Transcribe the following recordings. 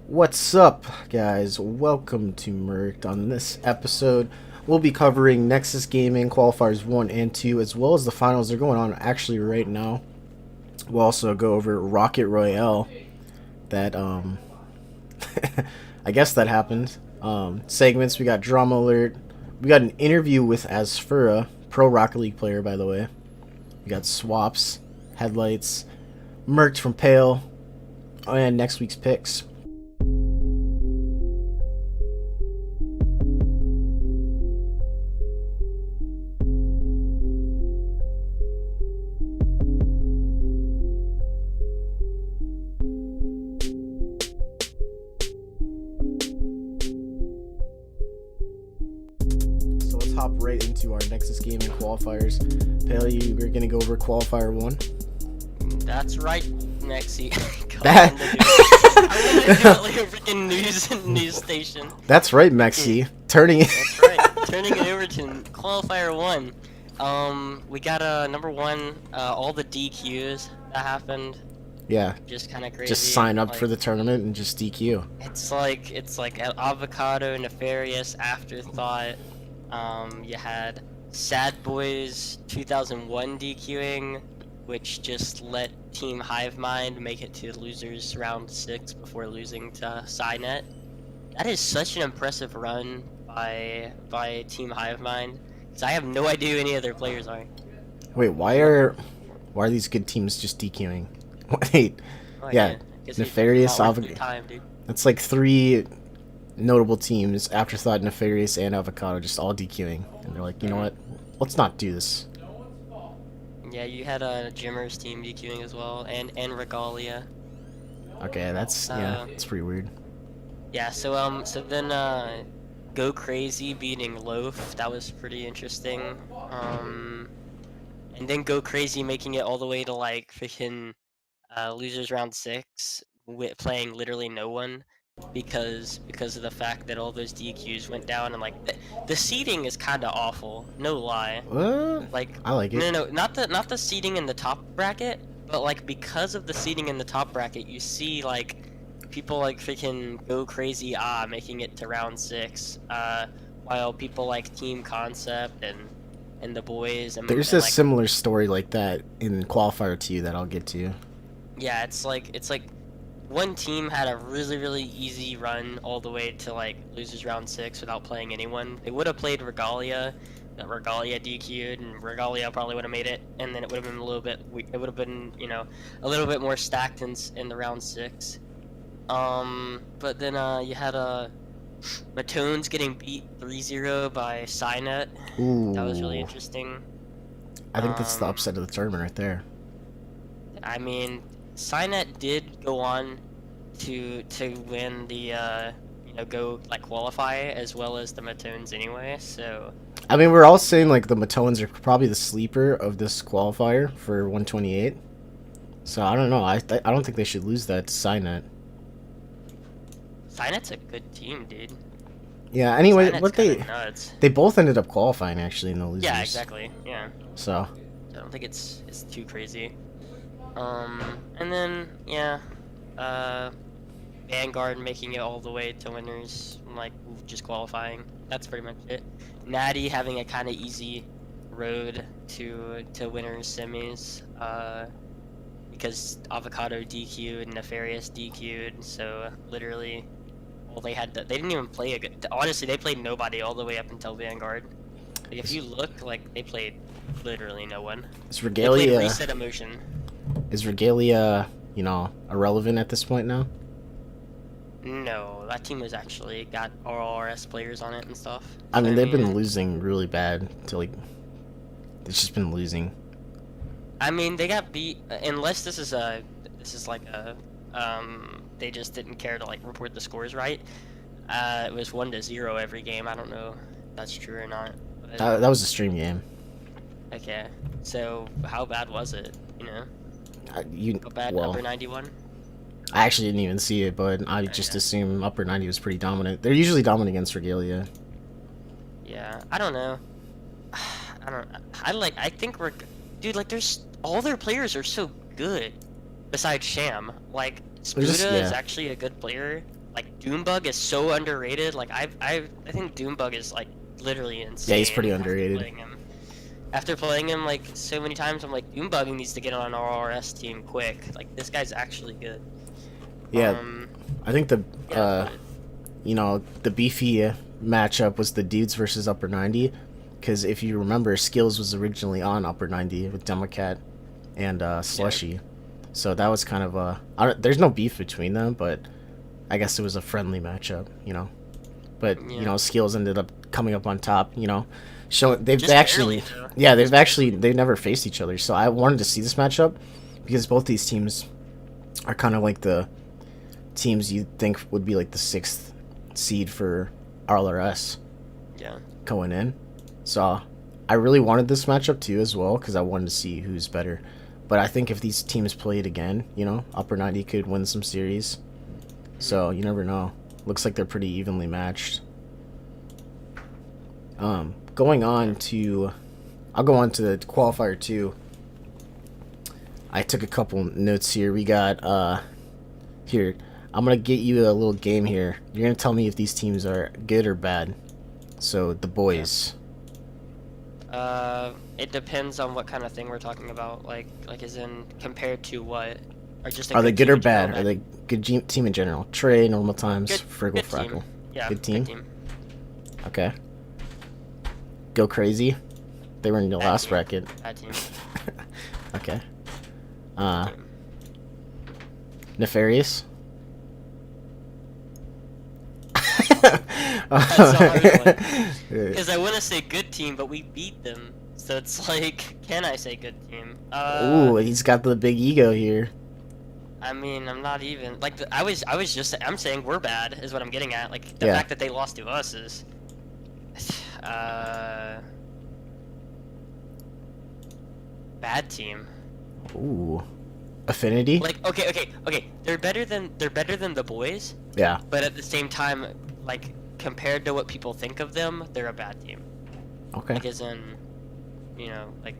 What's up, guys? Welcome to Merc'd. On this episode, we'll be covering Nexus Gaming Qualifiers 1 and 2, as well as the finals. They're going on actually right now. We'll also go over Royale. That, I guess that happened. Segments, we got Drama Alert. We got an interview with Azfura, pro Rocket League player, by the way. We got swaps, headlights, Merc'd from Pale, and next week's picks. So let's hop right into our Nexus Gaming qualifiers. Pale, you're gonna go over qualifier 1. That's right, Mexi. That I wanna do it like a freaking news station. That's right, Mexi. Turning it. That's right. Turning it over to qualifier 1. We got number 1. All the DQs that happened. Yeah. Just kind of crazy. Just sign up like, for the tournament and just DQ. It's like Avocado, Nefarious, Afterthought. You had Sad Boys 2001 DQing, which just let Team Hivemind make it to losers round 6 before losing to Cynet. That is such an impressive run by Team Hivemind, because I have no idea who any of their players are. Wait, why are these good teams just DQing? Wait, Oh, yeah, Nefarious, Avocado. Dude. That's like 3 notable teams: Afterthought, Nefarious, and Avocado, just all DQing, and they're like, you know what? Let's not do this. Yeah, you had a Jimmer's team DQing as well, and Regalia. Okay, that's it's pretty weird. Yeah, so then Go Crazy beating Loaf, that was pretty interesting. And then Go Crazy making it all the way to like freaking losers round 6 with playing literally no one because of the fact that all those DQs went down, and like the seating is kind of awful, no lie. What? Like I like it. no, not the seating in the top bracket, but like because of the seating in the top bracket, you see like people like freaking Go Crazy making it to round 6, while people like Team Concept and the boys and There's and, a like, similar story like that in qualifier 2 that I'll get to. yeah, it's like one team had a really easy run all the way to like losers round 6 without playing anyone. They would have played Regalia, that Regalia DQ'd, and Regalia probably would have made it, and then it would have been a little bit, it would have been, you know, a little bit more stacked in the round 6. But then you had Matones getting beat 3-0 by Cynet. Ooh. That was really interesting. I think that's the upset of the tournament right there. I mean, Cynet did go on to win the go like qualify as well as the Matones anyway. So I mean, we're all saying like the Matones are probably the sleeper of this qualifier for 128. So I don't know. I don't think they should lose that to Cynet. Cynet's a good team, dude. Yeah. Anyway, Cynet's what nuts. they both ended up qualifying actually in the losers. Yeah, exactly. Yeah. So I don't think it's too crazy. And then yeah, Vanguard making it all the way to winners, like just qualifying. That's pretty much it. Natty having a kind of easy road to winners semis, because Avocado DQ'd and Nefarious DQ'd. So literally, all they had they didn't even play a good. Honestly, they played nobody all the way up until Vanguard. Like, if you look, like they played literally no one. is They played Regalia Reset Emotion. irrelevant at this point now? No, that team has actually got RRS players on it and stuff. I mean, So, they've been losing really bad to like. It's just been losing. I mean, they got beat. Unless this is like a they just didn't care to like report the scores right. It was 1-0 every game. I don't know if that's true or not. But, That was a stream game. okay, so how bad was it? You know, how bad? Well, Upper 91. I actually didn't even see it, but I just assume upper 90 was pretty dominant. They're usually dominant against Regalia. Yeah, I don't know. I think dude, like all their players are so good besides Sham. Like Spuda is actually a good player. like Doombug is so underrated. Like I think Doombug is like literally insane. Yeah, he's pretty after underrated. playing him. After playing him like so many times, I'm like, Doombug needs to get on an RRS team quick. Like this guy's actually good. Yeah, I think the Yeah, you know, the beefy matchup was the dudes versus upper 90, because if you remember, Skills was originally on upper 90 with Democat and Slushy, so that was kind of there's no beef between them, but I guess it was a friendly matchup, you know. But you know, Skills ended up coming up on top, you know. They've never faced each other, so I wanted to see this matchup because both these teams are kind of like the teams you think would be like the 6th seed for RLRS going in. So I really wanted this matchup too as well because I wanted to see who's better. But I think if these teams played again, you know, upper 90 could win some series. So you never know. Looks like they're pretty evenly matched. Going on to, I'll go on to the qualifier 2. I took a couple notes here. We got here. I'm gonna get you a little game here. You're gonna tell me if these teams are good or bad. So the boys. it depends on what kind of thing we're talking about. Like as in compared to what, or just are they good or bad? Are they good team in general? Trey, normal times, good, Friggle, good Frackle. team. Yeah, good team. Good team. Okay. Go crazy. They were in your last team. bracket. Bad team. Okay. Nefarious. That's a hard one. Because I want to say good team, but we beat them. So it's like, can I say good team? Ooh, he's got the big ego here. I mean, I'm not even like I'm saying we're bad is what I'm getting at. Like the fact that they lost to us is, bad team. Ooh, Affinity. Like okay. They're better than the boys. Yeah. But at the same time, like compared to what people think of them, they're a bad team. Okay. Like as in, you know, like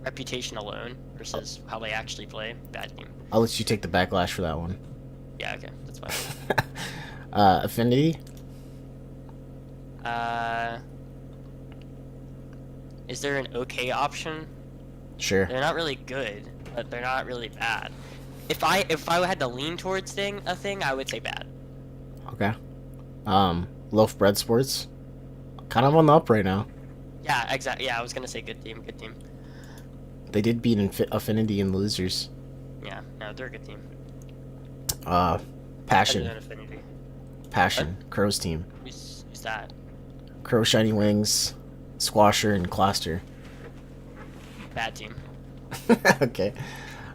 reputation alone versus how they actually play, bad team. I'll let you take the backlash for that one. Yeah, okay, that's fine. Affinity. Is there an okay option? Sure. They're not really good, but they're not really bad. If I had to lean towards a thing, I would say bad. Okay. Loaf Bread Sports. Kind of on the up right now. Yeah, exactly. Yeah, I was gonna say good team. They did beat Affinity in losers. Yeah, no, they're a good team. Passion. Better than Affinity. Passion. What? Crow's team. Who's that? Crow, Shiny Wings, Squasher, and Cluster. Bad team. Okay.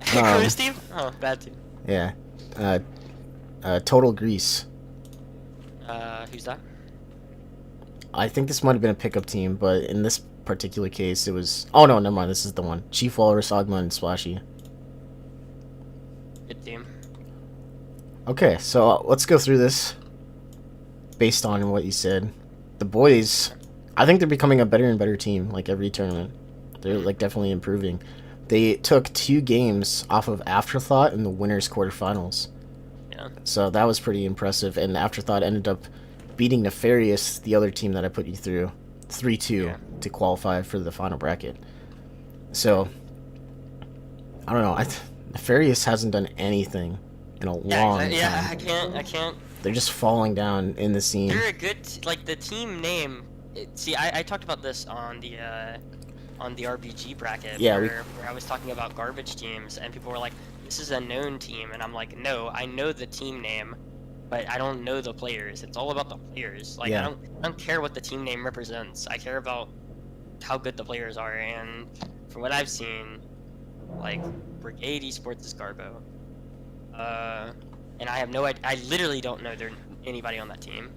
Crow's team? Oh, bad team. Yeah. Total Grease. Who's that? I think this might have been a pickup team, but in this particular case, it was... Oh, no, never mind. This is the one. Chief Walrus, Ogma, and Splashy. Good team. Okay, so let's go through this based on what you said. The boys, I think they're becoming a better and better team, like every tournament. They're like definitely improving. They took 2 games off of Afterthought in the winners quarterfinals. Yeah. So that was pretty impressive, and Afterthought ended up beating Nefarious, the other team that I put you through, 3-2 to qualify for the final bracket. So I don't know. Nefarious hasn't done anything in a long time. Yeah, I can't. They're just falling down in the scene. They're a good like the team name. See, I talked about this on the RBG bracket. Yeah, where I was talking about garbage teams, and people were like, "This is a known team," and I'm like, "No, I know the team name, but I don't know the players. It's all about the players. Like I don't care what the team name represents. I care about how good the players are." And from what I've seen, like Brigade Esports is Garbo. And I have no idea. I literally don't know anybody on that team.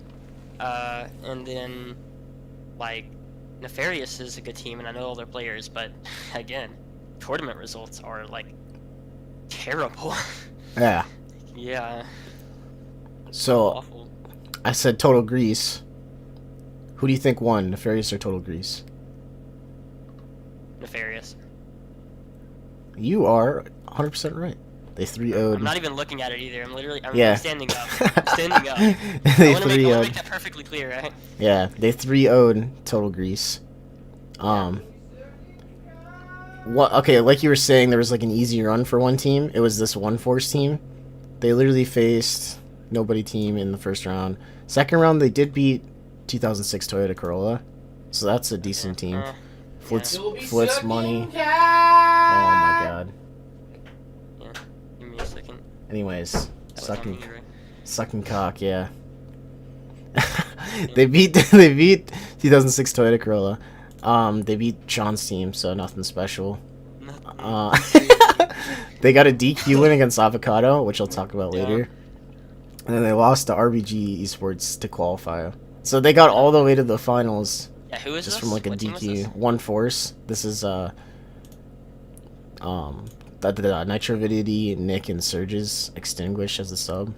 And then, like, Nefarious is a good team, and I know all their players. But again, tournament results are like terrible. Yeah. Yeah. So awful. I said Total Grease. Who do you think won, Nefarious or Total Grease? Nefarious. You are 100% right. They 3-0'd. I'm not even looking at it either. I'm literally standing up. I'm standing up. They I want to 3-0'd. make that perfectly clear, right? Yeah, they 3-0'd Total Grease. What? Okay, like you were saying, there was like an easy run for one team. It was this One Force team. They literally faced nobody team in the first round. Second round, they did beat 2006 Toyota Corolla, so that's a decent team. Flitz money. Oh my god. Yeah, give me a second. Anyways, sucking cock, yeah. They beat 2006 Toyota Corolla. They beat Sean's team, so nothing special. They got a DQ win against Avocado, which I'll talk about later. And then they lost to RBG Esports to qualify. So they got all the way to the finals. Yeah, who is just this? from like a What team was DQ. this? One Force. This is the Nitrovidity, Nick and Surge's Extinguish as the sub.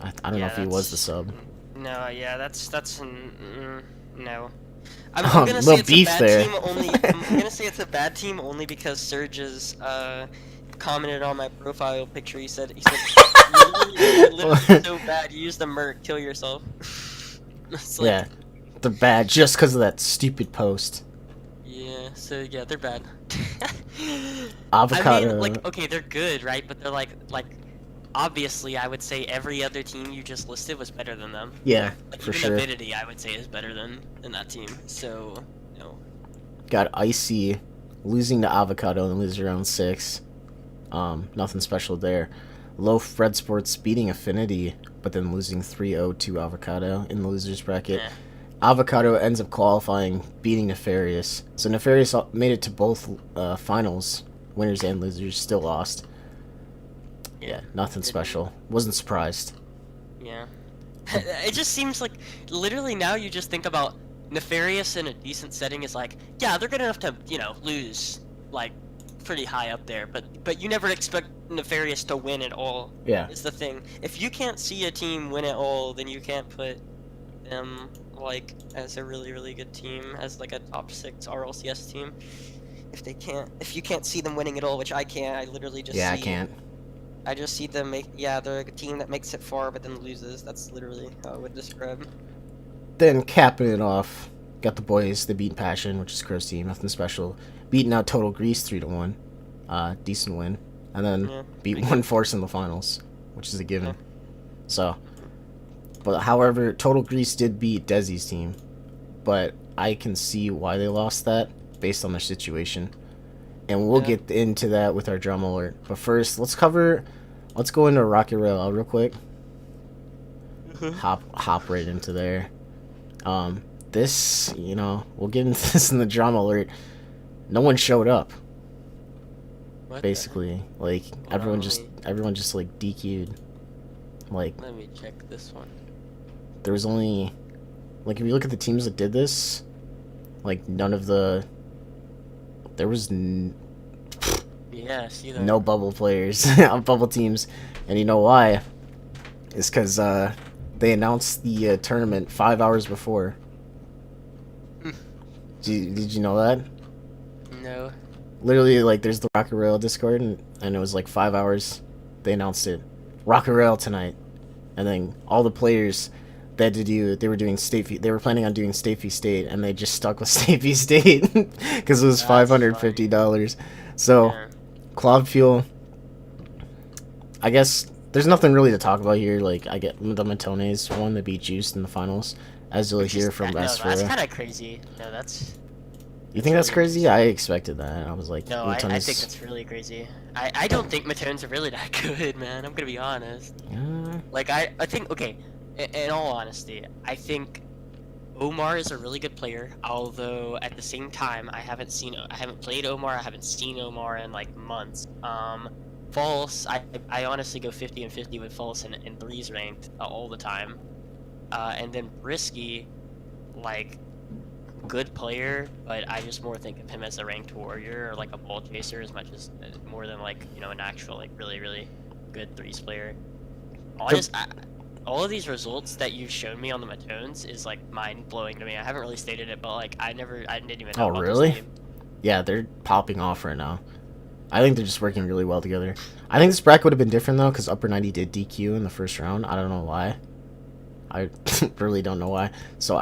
I don't know if he was the sub. No, yeah, that's no. I'm gonna say little it's beef a bad there. team only. I'm gonna say it's a bad team only because Surge's commented on my profile picture. He said you're literally so bad. You used the Merc, kill yourself. It's like, Yeah, they're bad just because of that stupid post. yeah, so yeah, they're bad. Avocado. I mean, like, okay, they're good, right? But they're like obviously, I would say every other team you just listed was better than them. Yeah, like, for even sure. Avidity, I would say, is better than that team. So, no. Got Icy losing to Avocado in loser round 6. Nothing special there. Low Fred Sports beating Affinity, but then losing 3-0 to Avocado in the losers bracket. Yeah. Avocado ends up qualifying, beating Nefarious. So Nefarious made it to both finals, winners and losers, still lost. Yeah, nothing special. Wasn't surprised. Yeah. It just seems like, literally now you just think about Nefarious in a decent setting is like, yeah, they're good enough to, lose, like, pretty high up there, but you never expect Nefarious to win at all. Yeah. Is the thing. If you can't see a team win at all, then you can't put them, like, as a really, really good team, as, like, a top 6 RLCS team. If you can't see them winning at all, which I can't, I literally just I can't. I just see them they're a team that makes it far but then loses. That's literally how I would describe. Then capping it off, got the boys. They beat Passion, which is Crow's team. Nothing special. Beating out Total Grease 3-1. Decent win. And then beat One Force in the finals, which is a given. Yeah. So, but however, Total Grease did beat Desi's team, but I can see why they lost that based on their situation. And we'll get into that with our drama alert. But first, let's go into Rocket Royale real quick. Hop right into there. This, we'll get into this in the drama alert. No one showed up. What basically, like everyone just like DQ'd. Like, let me check this one. There was only, like, if you look at the teams that did this, like none of the. There was Yeah, see that. no bubble players on bubble teams, and you know why? It's because they announced the tournament 5 hours before. Did you know that? No. Literally, like, there's the Rocket Royale Discord, and it was like 5 hours. They announced it, Rocket Royale tonight, and then all the players they were doing they were planning on doing State v State, and they just stuck with State v State because it was $550. So, Cloud Fuel, I guess there's nothing really to talk about here. Like, I get the Matones won, they beat Juiced in the finals, as you'll hear from Azfura. No, that's kind of crazy. No, that's. You think that's crazy? I expected that. I was like, no, I think that's really crazy. I don't think Matones are really that good, man. I'm gonna be honest. Like, I think, okay, in all honesty, I think Omar is a really good player, although at the same time, I haven't played Omar, I haven't seen Omar in like months. False, I honestly go 50 and 50 with False and Threes ranked all the time. And then Brisky, like, good player, but I just more think of him as a ranked warrior or like a ball chaser as much as more than like, an actual like really, really good threes player. All of these results that you've shown me on the Matones is like mind blowing to me. I haven't really stated it, but like I didn't even know about really? this game. Yeah, they're popping off right now. I think they're just working really well together. I think this bracket would have been different though, because Upper 90 did DQ in the first round. I don't know why. I really don't know why. So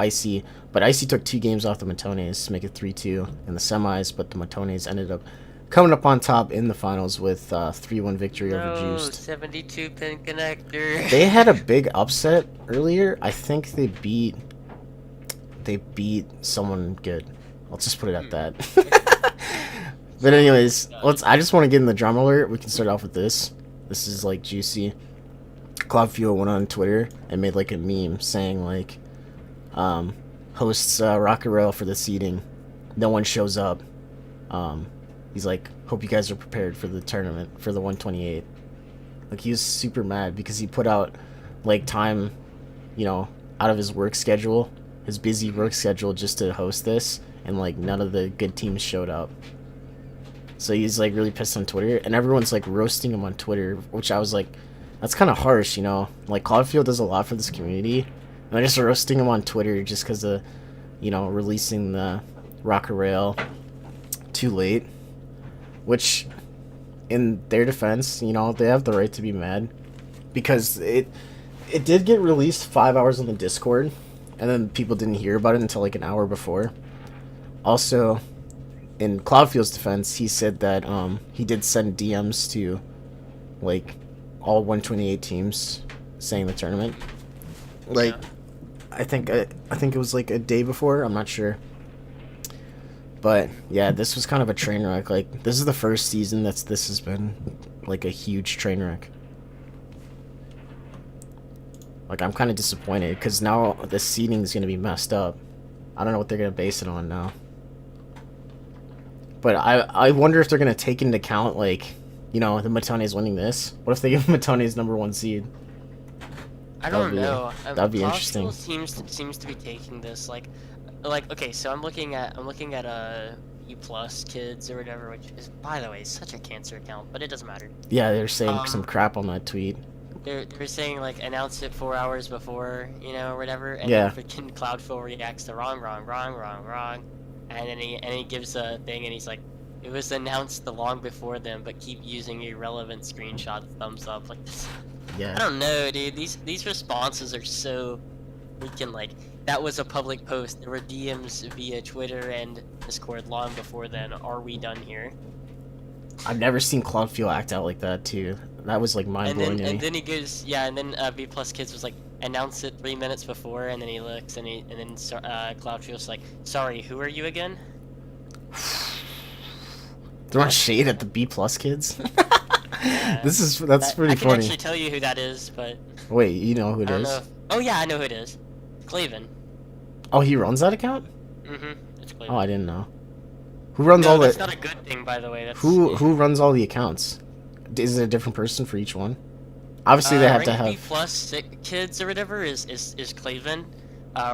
but Icy took 2 games off the Matones to make it 3-2 in the semis, but the Matones ended up coming up on top in the finals with 3-1 victory over Juiced. 72 pin connector. They had a big upset earlier. I think they beat someone good. I'll just put it at that. But anyways, I just want to get in the drama alert. We can start off with this. This is like juicy. Cloud Fuel went on Twitter and made like a meme saying like, hosts Rocket Rail for the seeding. No one shows up. He's like, hope you guys are prepared for the tournament for the 128. Like, he was super mad because he put out like time, out of his work schedule, his busy work schedule, just to host this, and like none of the good teams showed up. So he's like really pissed on Twitter, and everyone's like roasting him on Twitter, which I was like, that's kind of harsh, Like, Cloudfield does a lot for this community, and they're just roasting him on Twitter just because of, releasing the Rocket Rail too late. Which, in their defense, they have the right to be mad, because it did get released 5 hours on the Discord, and then people didn't hear about it until like an hour before. Also, in Cloudfield's defense, he said that he did send DMs to like all 128 teams saying the tournament. Like, yeah. I think it was like a day before. I'm not sure. But yeah, this was kind of a train wreck. Like, this is the first season this has been like a huge train wreck. Like, I'm kind of disappointed because now the seeding is gonna be messed up. I don't know what they're gonna base it on now. But I wonder if they're gonna take into account, like, the Matones winning this. What if they give Matones #1 seed? I don't know. That'd be interesting. Seems to be taking this like okay. So I'm looking at E+ kids or whatever, which is, by the way, such a cancer account, but it doesn't matter. Yeah, they're saying some crap on that tweet. They're saying like announce it 4 hours before, or whatever, and yeah. then freaking Cloudful reacts to wrong, and then he gives a thing and he's like, it was announced long before them, but keep using irrelevant screenshots, thumbs up, like this. Yeah. I don't know, dude. These responses are so freaking like, that was a public post. There were DMs via Twitter and Discord long before then. Are we done here? I've never seen Cloudfield act out like that too. That was like mind blowing. And then he goes, yeah, and then B+ Kids was like, announce it 3 minutes before, and then he looks and then Cloudfield's like, sorry, who are you again? Throwing shade at the B+ Kids. Yeah, that's pretty funny. I can actually tell you who that is, but wait, you know who it is? Oh yeah, I know who it is. Claven. Oh, he runs that account? It's Claven. Oh, I didn't know. Who runs all the? That's not a good thing, by the way. Who runs all the accounts? Is it a different person for each one? Obviously, they have to have. Rank B+ kids or whatever is Claven.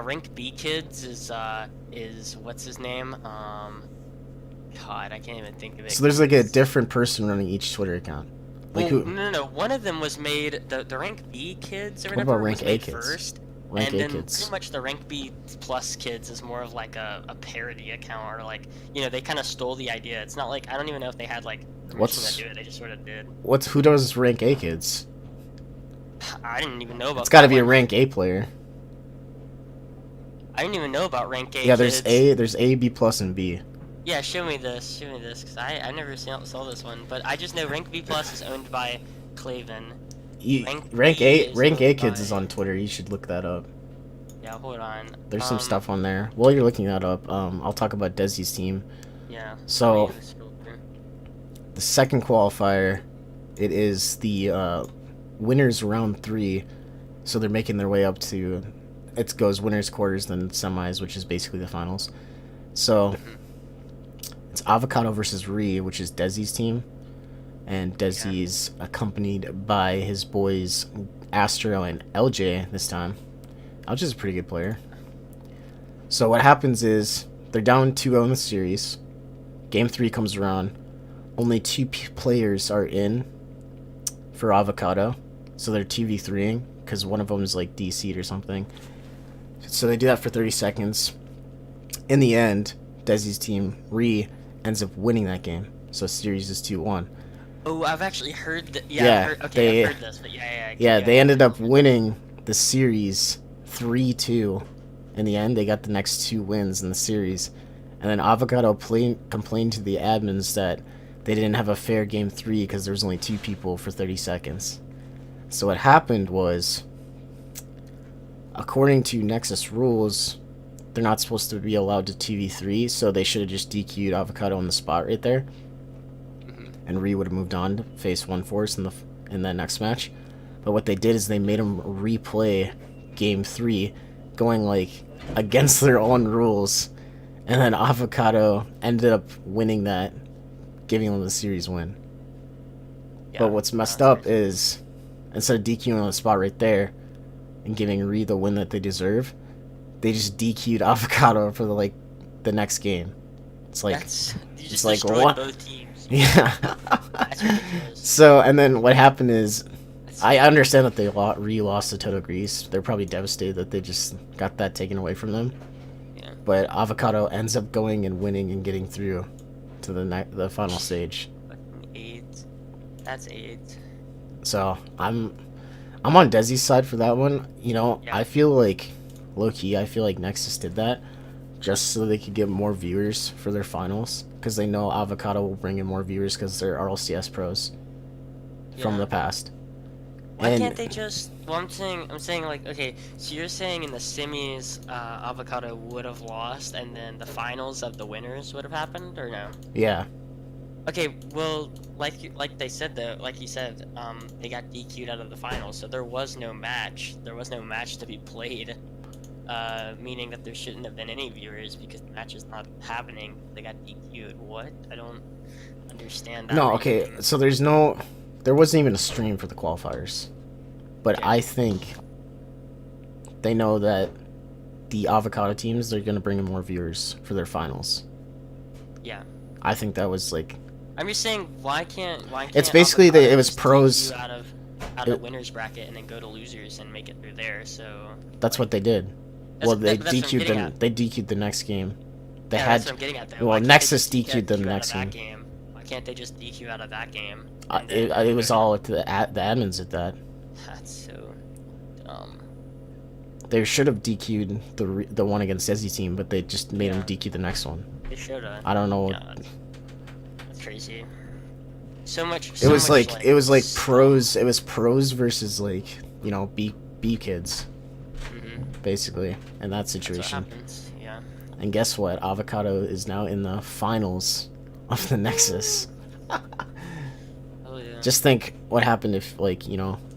Rank B kids is what's his name? God, I can't even think of it. So there's like a different person running each Twitter account. Like who? No. One of them was made the rank B kids or whatever. What about rank was A made kids? First, rank and A then kids. pretty much the rank B+ kids is more of like a parody account, or like, they kind of stole the idea. It's not like, I don't even know if they had like permission to do it. They just sort of did. Who does rank A kids? I didn't even know about. It's got to be a rank A player. I didn't even know about rank A. Yeah, kids. there's A, B+, and B. Yeah, show me this, because I never saw this one, but I just know rank B+ is owned by Claven. Rank A kids is on Twitter. You should look that up. Yeah, hold on. There's some stuff on there. While you're looking that up, I'll talk about Desi's team. Yeah. So, the second qualifier, it is the winners round 3. So they're making their way up to, it goes winners, quarters, then semis, which is basically the finals. So it's Avocado versus Ree, which is Desi's team. And Desi's accompanied by his boys Astro and LJ this time. LJ's a pretty good player. So what happens is they're down 2-0 in the series. Game 3 comes around. Only 2 players are in for Avocado. So they're 2v3ing because one of them is like DC'd or something. So they do that for 30 seconds. In the end, Desi's team, Ree, ends up winning that game. so series is 2-1. Oh, I've actually heard that. Yeah, Yeah, I've heard this, but yeah, they ended up winning the series 3-2. In the end, they got the next 2 wins in the series, and then Avocado complained to the admins that they didn't have a fair game 3 because there was only 2 people for 30 seconds. So what happened was, according to Nexus rules, they're not supposed to be allowed to 2v3, so they should have just DQ'd Avocado on the spot right there. And Ree would have moved on to face 1-Force in that next match. But what they did is they made him replay game 3, going like against their own rules, and then Avocado ended up winning that, giving them the series win. Yeah, but what's messed up is, instead of DQing on the spot right there and giving Ree the win that they deserve, they just DQ'd Avocado for the next game. It's like you just destroyed both teams. Yeah. That's ridiculous. So, and then what happened is, I understand that they lost to Total Grease. They're probably devastated that they just got that taken away from them. Yeah. But Avocado ends up going and winning and getting through to the final stage. Fucking AIDS. That's AIDS. So I'm on Desi's side for that one. You know, yeah. I feel like low key, I feel like Nexus did that just so they could get more viewers for their finals, because they know Avocado will bring in more viewers because they're RLCS pros from the past. Why can't they just? Well, I'm saying like, okay, so you're saying in the semis, Avocado would have lost, and then the finals of the winners would have happened, or no? Yeah. Okay, well, like they said though, like you said, they got DQ'd out of the finals, so there was no match. There was no match to be played, meaning that there shouldn't have been any viewers because the match is not happening. They got DQ'd. What? I don't understand that. No, okay, so there wasn't even a stream for the qualifiers, but yeah. I think they know that the Avocado teams, they're gonna bring in more viewers for their finals. Yeah. I think that was like. I'm just saying, why can't it's basically it was pros out of winners bracket and then go to losers and make it through there. So that's what they did. Well, they DQ'd them. They DQ'd the next game. They had. That's what I'm getting at, though. Well, Nexus DQ'd them next game. Why can't they just DQ out of that game? It was all with the admins at that. That's so dumb. They should have DQ'd the one against Desi team, but they just made them DQ the next one. They should have. I don't know. Yeah, that's crazy. So much. It was like pros. It was pros versus B kids, basically, in that situation. That's what happens. Yeah. And guess what? Avocado is now in the finals of the Nexus. Oh yeah. Just think what happened if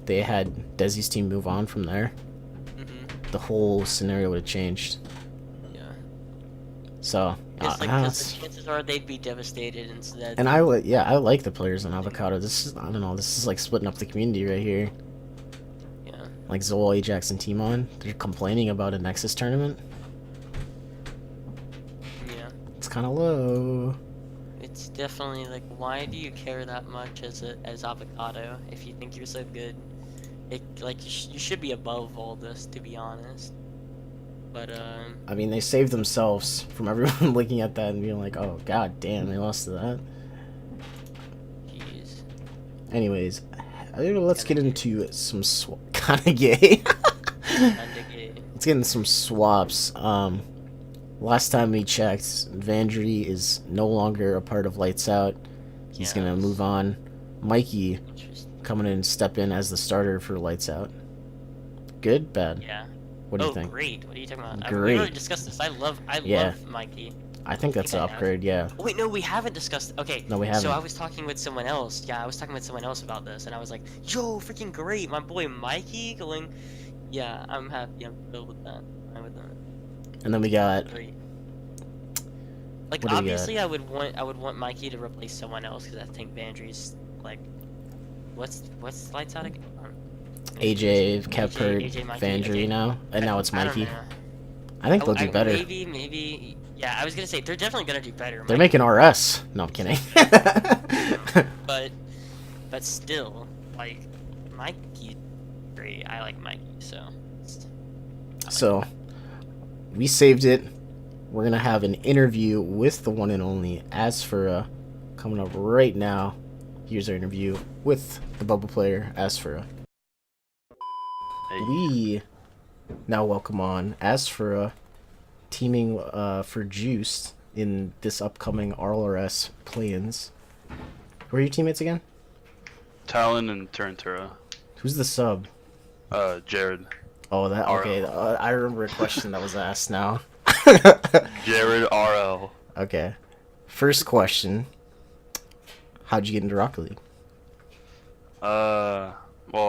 they had Desi's team move on from there. The whole scenario would have changed. Yeah. So because the chances are they'd be devastated instead. And I like the players on Avocado. This is like splitting up the community right here. Yeah. Like Zoal, Ajax, and Timon, they're complaining about a Nexus tournament. Yeah. It's kind of low. It's definitely like, why do you care that much as Avocado if you think you're so good? You should be above all this, to be honest. But I mean, they saved themselves from everyone looking at that and being like, "Oh, god damn, they lost to that." Jeez. Anyways, let's get into some kind of gay. Let's get into some swaps. Last time we checked, Vandry is no longer a part of Lights Out. He's gonna move on. Mikey coming in and step in as the starter for Lights Out. Good? Bad? Yeah. What do you think? Great. What are you talking about? Great. We already discussed this. I love Mikey. I think that's an upgrade, yeah. Oh, wait, no, we haven't discussed. Okay. No, we haven't. So I was talking with someone else. Yeah, I was talking with someone else about this, and I was like, yo, freaking great. My boy Mikey going. Yeah, I'm happy. I'm thrilled with that. I'm with that. And then we got. Great. Like, obviously, I would want Mikey to replace someone else because I think Vandry's like, what's Lights Out again? AJ, Kepard, Vandry now, and now it's Mikey. I think they'll do better. Maybe. Yeah, I was gonna say they're definitely gonna do better. They're making RS. No, I'm kidding. but still, like, Mikey's great. I like Mikey, so. So, we saved it. We're gonna have an interview with the one and only Azfura coming up right now. Here's our interview with the bubble player, Azfura. Hey. We now welcome on Azfura, teaming for Juice in this upcoming RLRS play-ins. Who are your teammates again? Talon and Turantura. Who's the sub? Jared. Oh, that okay. I remember a question that was asked now. Jared RL. Okay. First question. How'd you get into Rocket League? Well,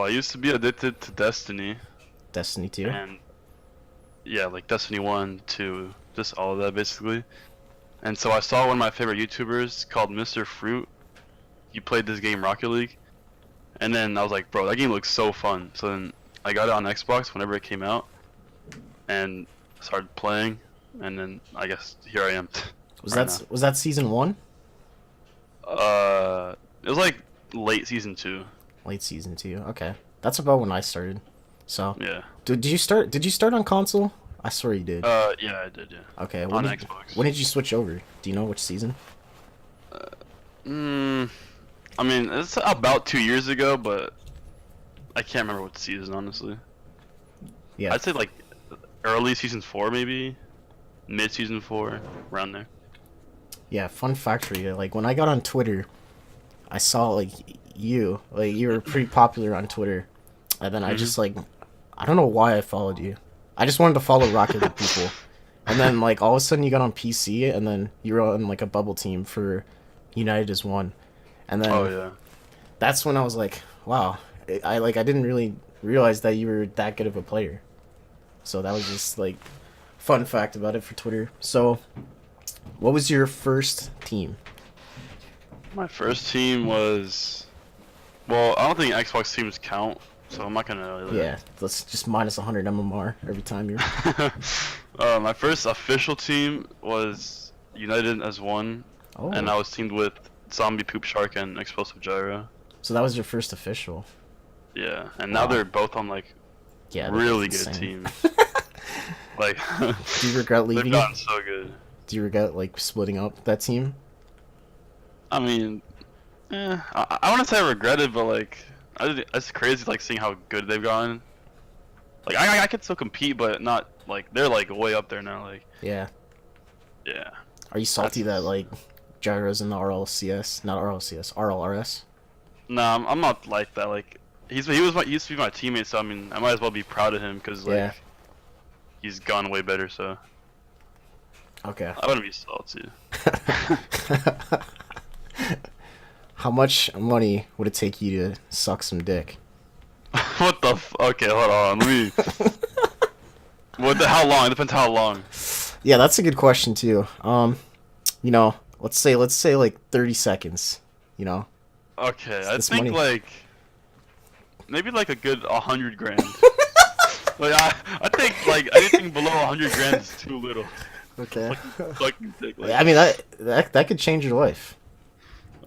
I used to be addicted to Destiny. Destiny 2? And yeah, like Destiny 1, 2, just all of that basically. And so I saw one of my favorite YouTubers called Mr. Fruit. He played this game Rocket League. And then I was like, bro, that game looks so fun. So then I got it on Xbox whenever it came out. And started playing. And then I guess here I am. Was that season 1? It was like late season 2. Late season 2. Okay. That's about when I started. So Yeah. Did you start on console? I swear you did. Yeah, I did, yeah. Okay. On Xbox. When did you switch over? Do you know which season? I mean, it's about 2 years ago, but I can't remember what season, honestly. Yeah. I'd say like early season 4, maybe mid season 4, around there. Yeah, fun fact for you. Like when I got on Twitter, I saw like you were pretty popular on Twitter. And then I just I don't know why I followed you. I just wanted to follow Rocket League people. And then like all of a sudden you got on PC and then you were on like a bubble team for United as one. And then Oh yeah. that's when I was like, wow. I didn't really realize that you were that good of a player. So that was just like fun fact about it for Twitter. So what was your first team? My first team was, well, I don't think Xbox teams count, so I'm not gonna. Yeah, let's just minus 100 MMR every time you're. My first official team was United as one, Oh. and I was teamed with Zombie Poop Shark and Explosive Gyro. So that was your first official. Yeah, and now they're both on like Yeah. really that's good insane. teams. Like, Do you regret they've leaving? gotten so good. Do you regret like splitting up that team? I mean, I wouldn't say I regret it, but like, it's crazy like seeing how good they've gotten. Like, I could still compete, but not like they're like way up there now. Like, Yeah. yeah. Are you salty that like Gyro's in the RLCS, not RLCS, RLRS? No, I'm not like that. Like, he used to be my teammate, so I mean, I might as well be proud of him because like, Yeah. he's gone way better. So Okay. I wouldn't be salty. How much money would it take you to suck some dick? What the? Okay, hold on. Let me. How long? It depends how long. Yeah, that's a good question too. You know, let's say like 30 seconds. You know. Okay, I It's think money. like maybe like a good 100 grand. Like I think like anything below 100 grand is too little. Okay. Fucking dick, like, I mean that could change your life.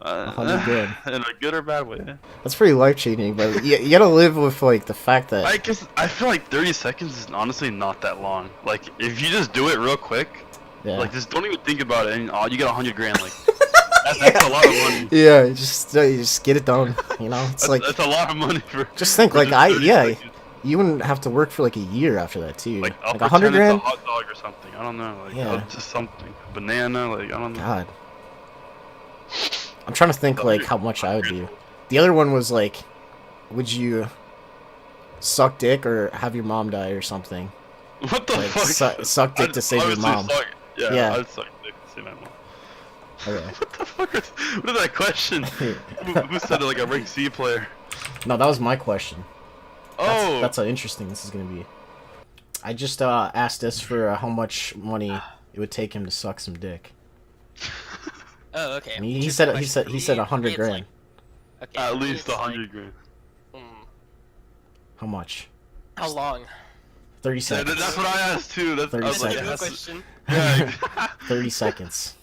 100 grand. In a good or bad way. That's pretty life changing, but you gotta live with like the fact that. I guess I feel like 30 seconds is honestly not that long. Like if you just do it real quick, Yeah. like just don't even think about it, and you get 100 grand. Like that's a lot of money. Yeah, you just get it done. You know, it's like That's a lot of money for. just think for like just 30 seconds. you wouldn't have to work for like a year after that too. Like I'll Like 100 pretend it's grand. a hot dog or something. I don't know. Like Yeah. just something. Banana. Like I don't know. God. I'm trying to think like how much I would do. The other one was like, would you suck dick or have your mom die or something? What the Like fuck? suck dick to save your Obviously mom. Yeah, Yeah. I'd suck dick to save my mom. Okay. What the fuck? What is that question? who said it like a rank C player? No, that was my question. Oh. That's how interesting this is gonna be. I just asked this for how much money it would take him to suck some dick. Oh, okay. And he said 100 grand. Okay. At for me, least it's 100 grand. Like, How much? how long? 30 Yeah, seconds. that's what I asked too. That's 30 I was like, seconds. it has to- Question. Yeah. 30 seconds.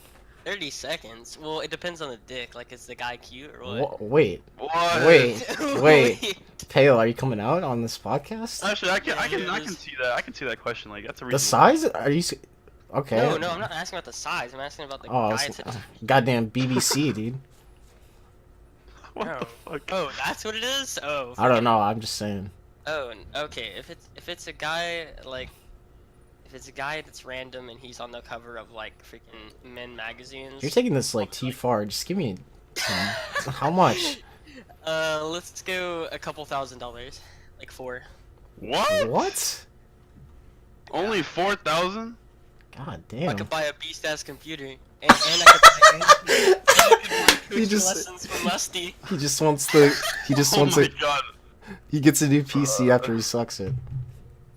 30 seconds. Well, it depends on the dick. Like, is the guy cute or what? Wait, What? wait. Pale, are you coming out on this podcast? Actually, I can Yeah, see that. I can see that question. Like that's a The reasonable. size? Are you? Okay. No, I'm not asking about the size. I'm asking about the Oh, guy. it's, goddamn BBC, dude. What Oh. the fuck? Oh, that's what it is. Oh. I don't know. I'm just saying. Oh, okay. If it's a guy like, if it's a guy that's random and he's on the cover of like freaking men magazines. You're taking this like too far. Just give me some. How much? Let's go a couple $1,000s, like 4. What? What? Only 4,000? God I damn. could buy a beast ass computer, and I could buy He just- lessons from Musty. He just wants the. He just Oh wants my it. god. He gets a new PC after he sucks it.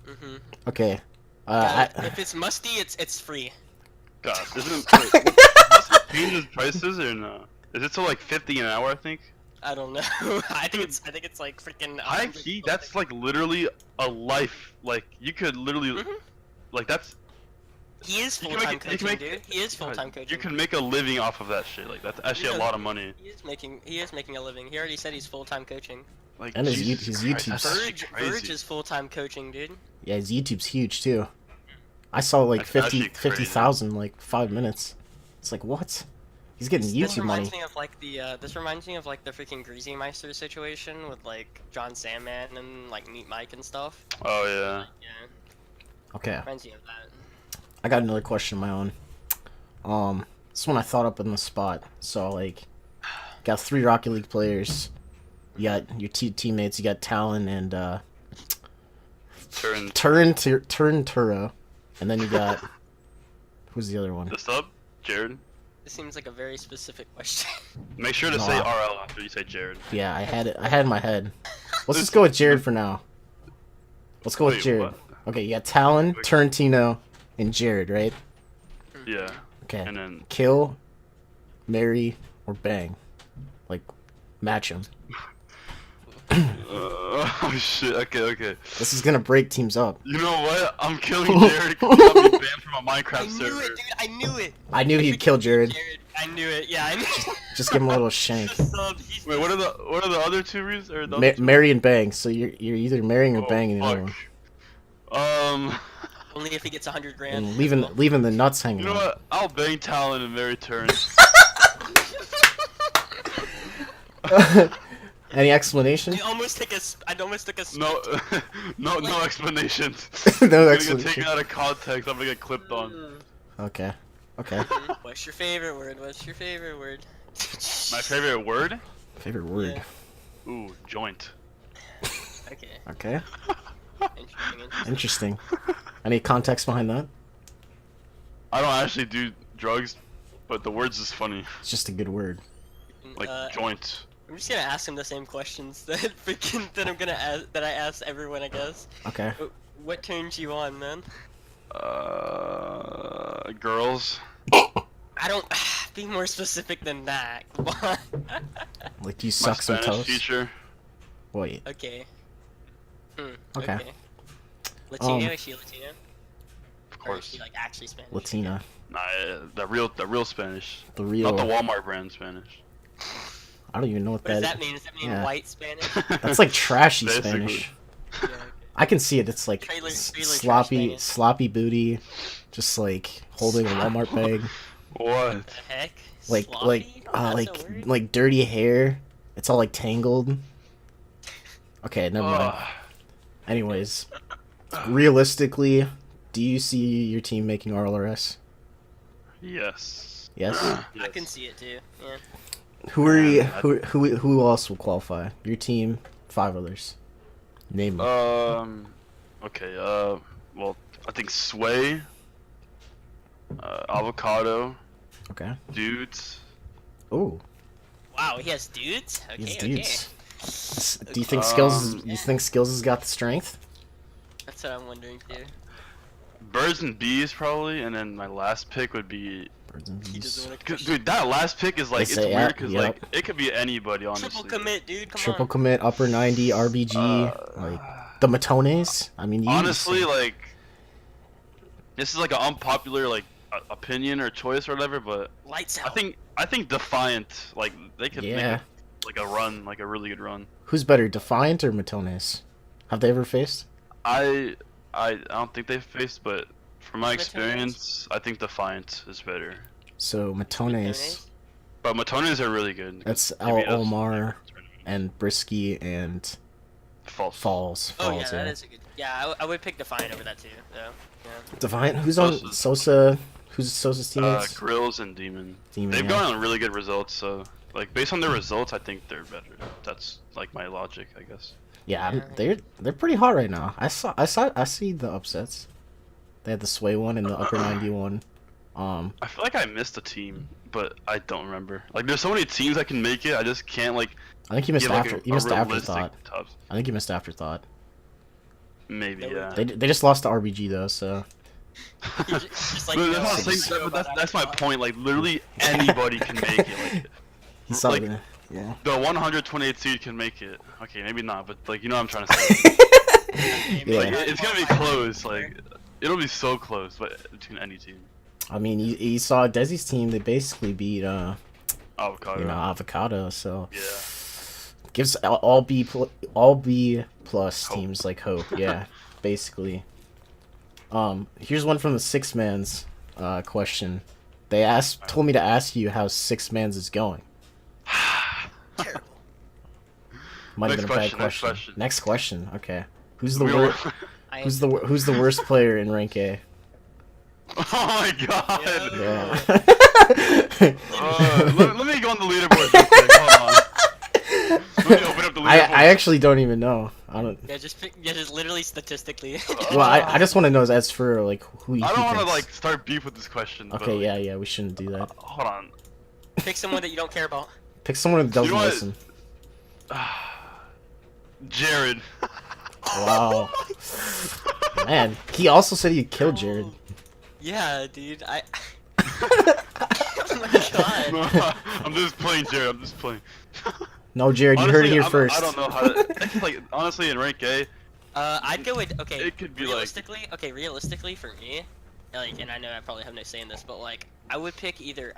Mhm. Okay. If it's Musty, it's free. God, isn't wait, must it change his prices or no? Is it still like 50 an hour? I think. I don't know. I think it's like freaking. High 100 key, something. that's like literally a life. Like you could literally, Mhm. like that's. He is You full can time make it- you coaching, can make- dude. He is full time coaching. You can make a living off of that shit. Like that's actually a Yeah. lot of money. He is making a living. He already said he's full time coaching. Like And his Jesus YouTube Christ, that's subs- actually Verge crazy. is full time coaching, dude. Yeah, his YouTube's huge too. I saw like That's actually 50,000 like 5 minutes. It's like what? He's getting This YouTube reminds money. me of like the this reminds me of like the freaking Greasy Meister situation with like John Sandman and like Meat Mike and stuff. Oh yeah. Yeah, Okay, reminds me of that. I got another question of my own. This one I thought up in the spot. So like, got 3 Rocket League players. You got your teammates. You got Talon and Turn Turo, and then you got who's the other one? the sub, Jared. This seems like a very specific question. Make sure to No. say RL after you say Jared. Yeah, I had it. I had it in my head. Let's just go with Jared for now. Let's go with Wait, Jared. what? Okay, you got Talon, Turntino, and Jared, right? Yeah. Okay. And then Kill, marry, or bang. Like, match them. oh shit. Okay. This is gonna break teams up. You know what? I'm killing Jared because he got me banned from a Minecraft I knew server. it, dude. I knew it. I knew he'd kill Jared. I knew it. Yeah, I knew. Just give him a little shank. Wait, what are the other two reasons? Or the other two? Marry and bang. So you're either marrying or Oh, banging the other one. fuck. Only if he gets 100 grand. And leaving the nuts hanging You know out. what? I'll bang Talon and marry Turn. Any explanation? I'd almost took a. No, no explanations. No I'm gonna get explanation. taken out of context. I'm gonna get clipped on. Okay. What's your favorite word? What's your favorite word? My favorite word? Favorite word. Yeah. Ooh, joint. Okay. Okay. Interesting. Interesting. Any context behind that? I don't actually do drugs, but the word's just funny. It's just a good word. Like joint. I'm just gonna ask him the same questions that that I'm gonna ask that I ask everyone, I guess. Okay. What turns you on, man? Girls. I don't. Be more specific than that. Come on. Like you My suck some Spanish toast. teacher. Wait. Okay. Okay. Latino? Is she Latino? Of Or is course. she like actually Spanish? Latina. Nah, the real Spanish. The real. Not the Walmart brand Spanish. I don't even know what What does that that mean? Does that mean yeah. white Spanish? That's like trashy Basically. Spanish. Yeah, okay. I can see it. It's like Trailer trash sloppy Spanish. booty, just like holding a Walmart bag. What? The heck? Like Sloppy? That's a word? like dirty hair. It's all like tangled. Okay, never mind. Ugh. Anyways, realistically, do you see your team making RLRS? Yes. Yes. I can see it too. Yeah. Who are you? Who else will qualify? Your team, 5 others. Name them. Okay. Well, I think Sway. Avocado. Okay. Dudes. Oh, Wow, he has dudes. Okay, these okay. dudes. Do you think Skills? Um, You think Skills has got the strength? That's what I'm wondering too. Birds and bees probably, and then my last pick would be. Birds and He bees. doesn't want to 'Cause, dude, that last pick is like They it's say, weird because yep. like it could be anybody honestly. triple commit, dude. Come Triple on. commit, upper 90, RBG, like the Matones. I mean, you Honestly, like this is like an unpopular like opinion or choice or whatever, but Lights out. I think Defiant like they could yeah. make like a run, like a really good run. Who's better, Defiant or Matones? Have they ever faced? I don't think they've faced, but from my Matones? experience, I think Defiant is better. So Matones. Matones? But Matones are really good. That's Maybe El Omar and Brisky and Falls. Oh yeah, that is a good. Yeah, I would pick Defiant over that too. Though. Yeah. Defiant. Who's on Sosa? Who's Sosa's teammates? Grills and Demon. Demon. They've yeah. gone on really good results. So like based on their results, I think they're better. That's like my logic, I guess. Yeah, they're pretty hot right now. I see the upsets. They had the Sway one and the upper 91. I feel like I missed a team, but I don't remember. Like there's so many teams that can make it. I just can't like. I think you missed give, like, Afterthought. Top. I think you missed Afterthought. Maybe yeah. They just lost to RBG though, so. Just like, that's my point. Like literally anybody can make it. Like, He's like, the 128 seed can make it. Okay, maybe not, but like you know what I'm trying to say. yeah. Like, it's gonna be close. Like it'll be so close, but between any team. I mean, you saw Desi's team. They basically beat Avocado. Avocado. So Yeah. gives all B plus teams like hope. Yeah, basically. Here's one from the Six Man's question. They told me to ask you how Six Man's is going. Terrible. Might have been a bad question. Next question. Okay. Who's the worst? Who's the worst player in rank A? Oh my god! Yeah. Let me go on the leaderboard real quick. Hold on. Let me open up the leaderboard. I actually don't even know. I don't. Yeah, just literally statistically. Well, I just want to know as Azfura like who you. I don't want to like start beef with this question. Okay, but, like, yeah, we shouldn't do that. Hold on. Pick someone that you don't care about. Pick someone who doesn't You know what? listen. Jared. Wow. Man, he also said he'd kill Jared. Yeah, dude. Oh my god. No, I'm just playing Jared. I'm just playing. No, Jared, you heard it here first. I don't know how to. Like honestly, in rank A. I'd go with It could be realistically for me, like, and I know I probably have no say in this, but like, I would pick either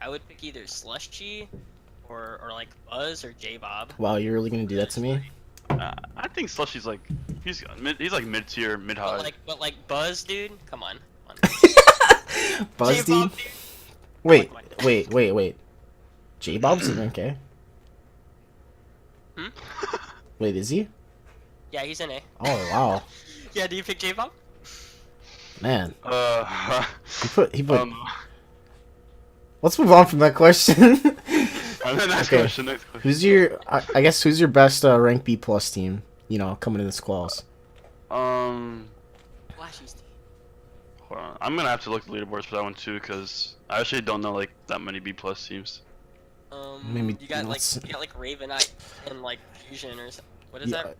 Slushy, or like Buzz or J Bob. Wow, you're really gonna do that to me? I think Slushy's like he's like mid tier, mid high. But like Buzz, dude, come on. Buzz, dude? Wait. J-Bob's in rank A? Hmm? Wait, is he? Yeah, he's in A. Oh, wow. Yeah, do you pick J Bob? Man. He put. Um, Let's move on from that question. next question. Who's your? I guess who's your best rank B plus team? You know, coming in the squalls. Flashy's team. Hold on. I'm gonna have to look at the leaderboards for that one too, because I actually don't know like that many B plus teams. Maybe you got like Ravenite and like Fusion or something. What is that?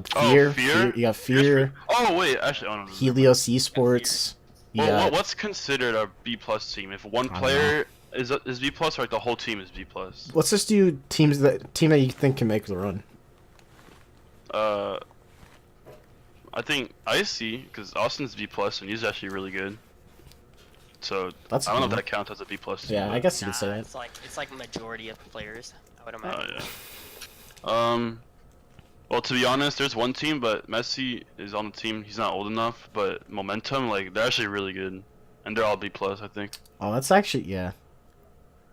Fear. Fear? You got Fear. Oh wait, actually, oh no. Helios Esports. Well, what's considered a B plus team? If one player is B plus, or like the whole team is B plus? Let's just do team that you think can make the run. I think IC, because Austin's B plus and he's actually really good. So I don't know if that counts as a B plus team. Yeah, I guess you could say that. It's like majority of players, I would imagine. Oh yeah. Well, to be honest, there's one team, but Messi is on the team. He's not old enough, but Momentum, like, they're actually really good, and they're all B plus, I think. Oh, that's actually I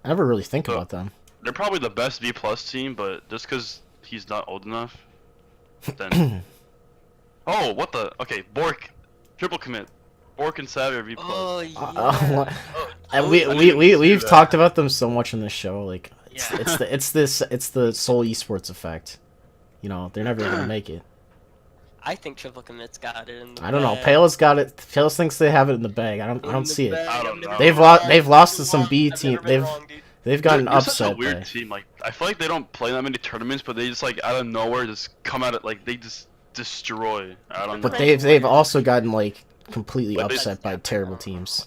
never really think about them. They're probably the best B plus team, but just because he's not old enough, then. Oh, what the? Okay, Bork, triple commit. Bork and Savvy are B plus. Oh yeah. We've talked about them so much on this show. Like, it's the Seoul Esports effect. You know, they're never gonna make it. I think triple commits got it in the I don't know. PaLe's got it. PaLe's thinks they have it in the bag. I don't see it. I don't know. They've lost to some B team. They've gotten upset. Such a weird team. Like, I feel like they don't play that many tournaments, but they just like out of nowhere just come out like they just destroy. I don't know. But they've also gotten like completely upset by terrible teams.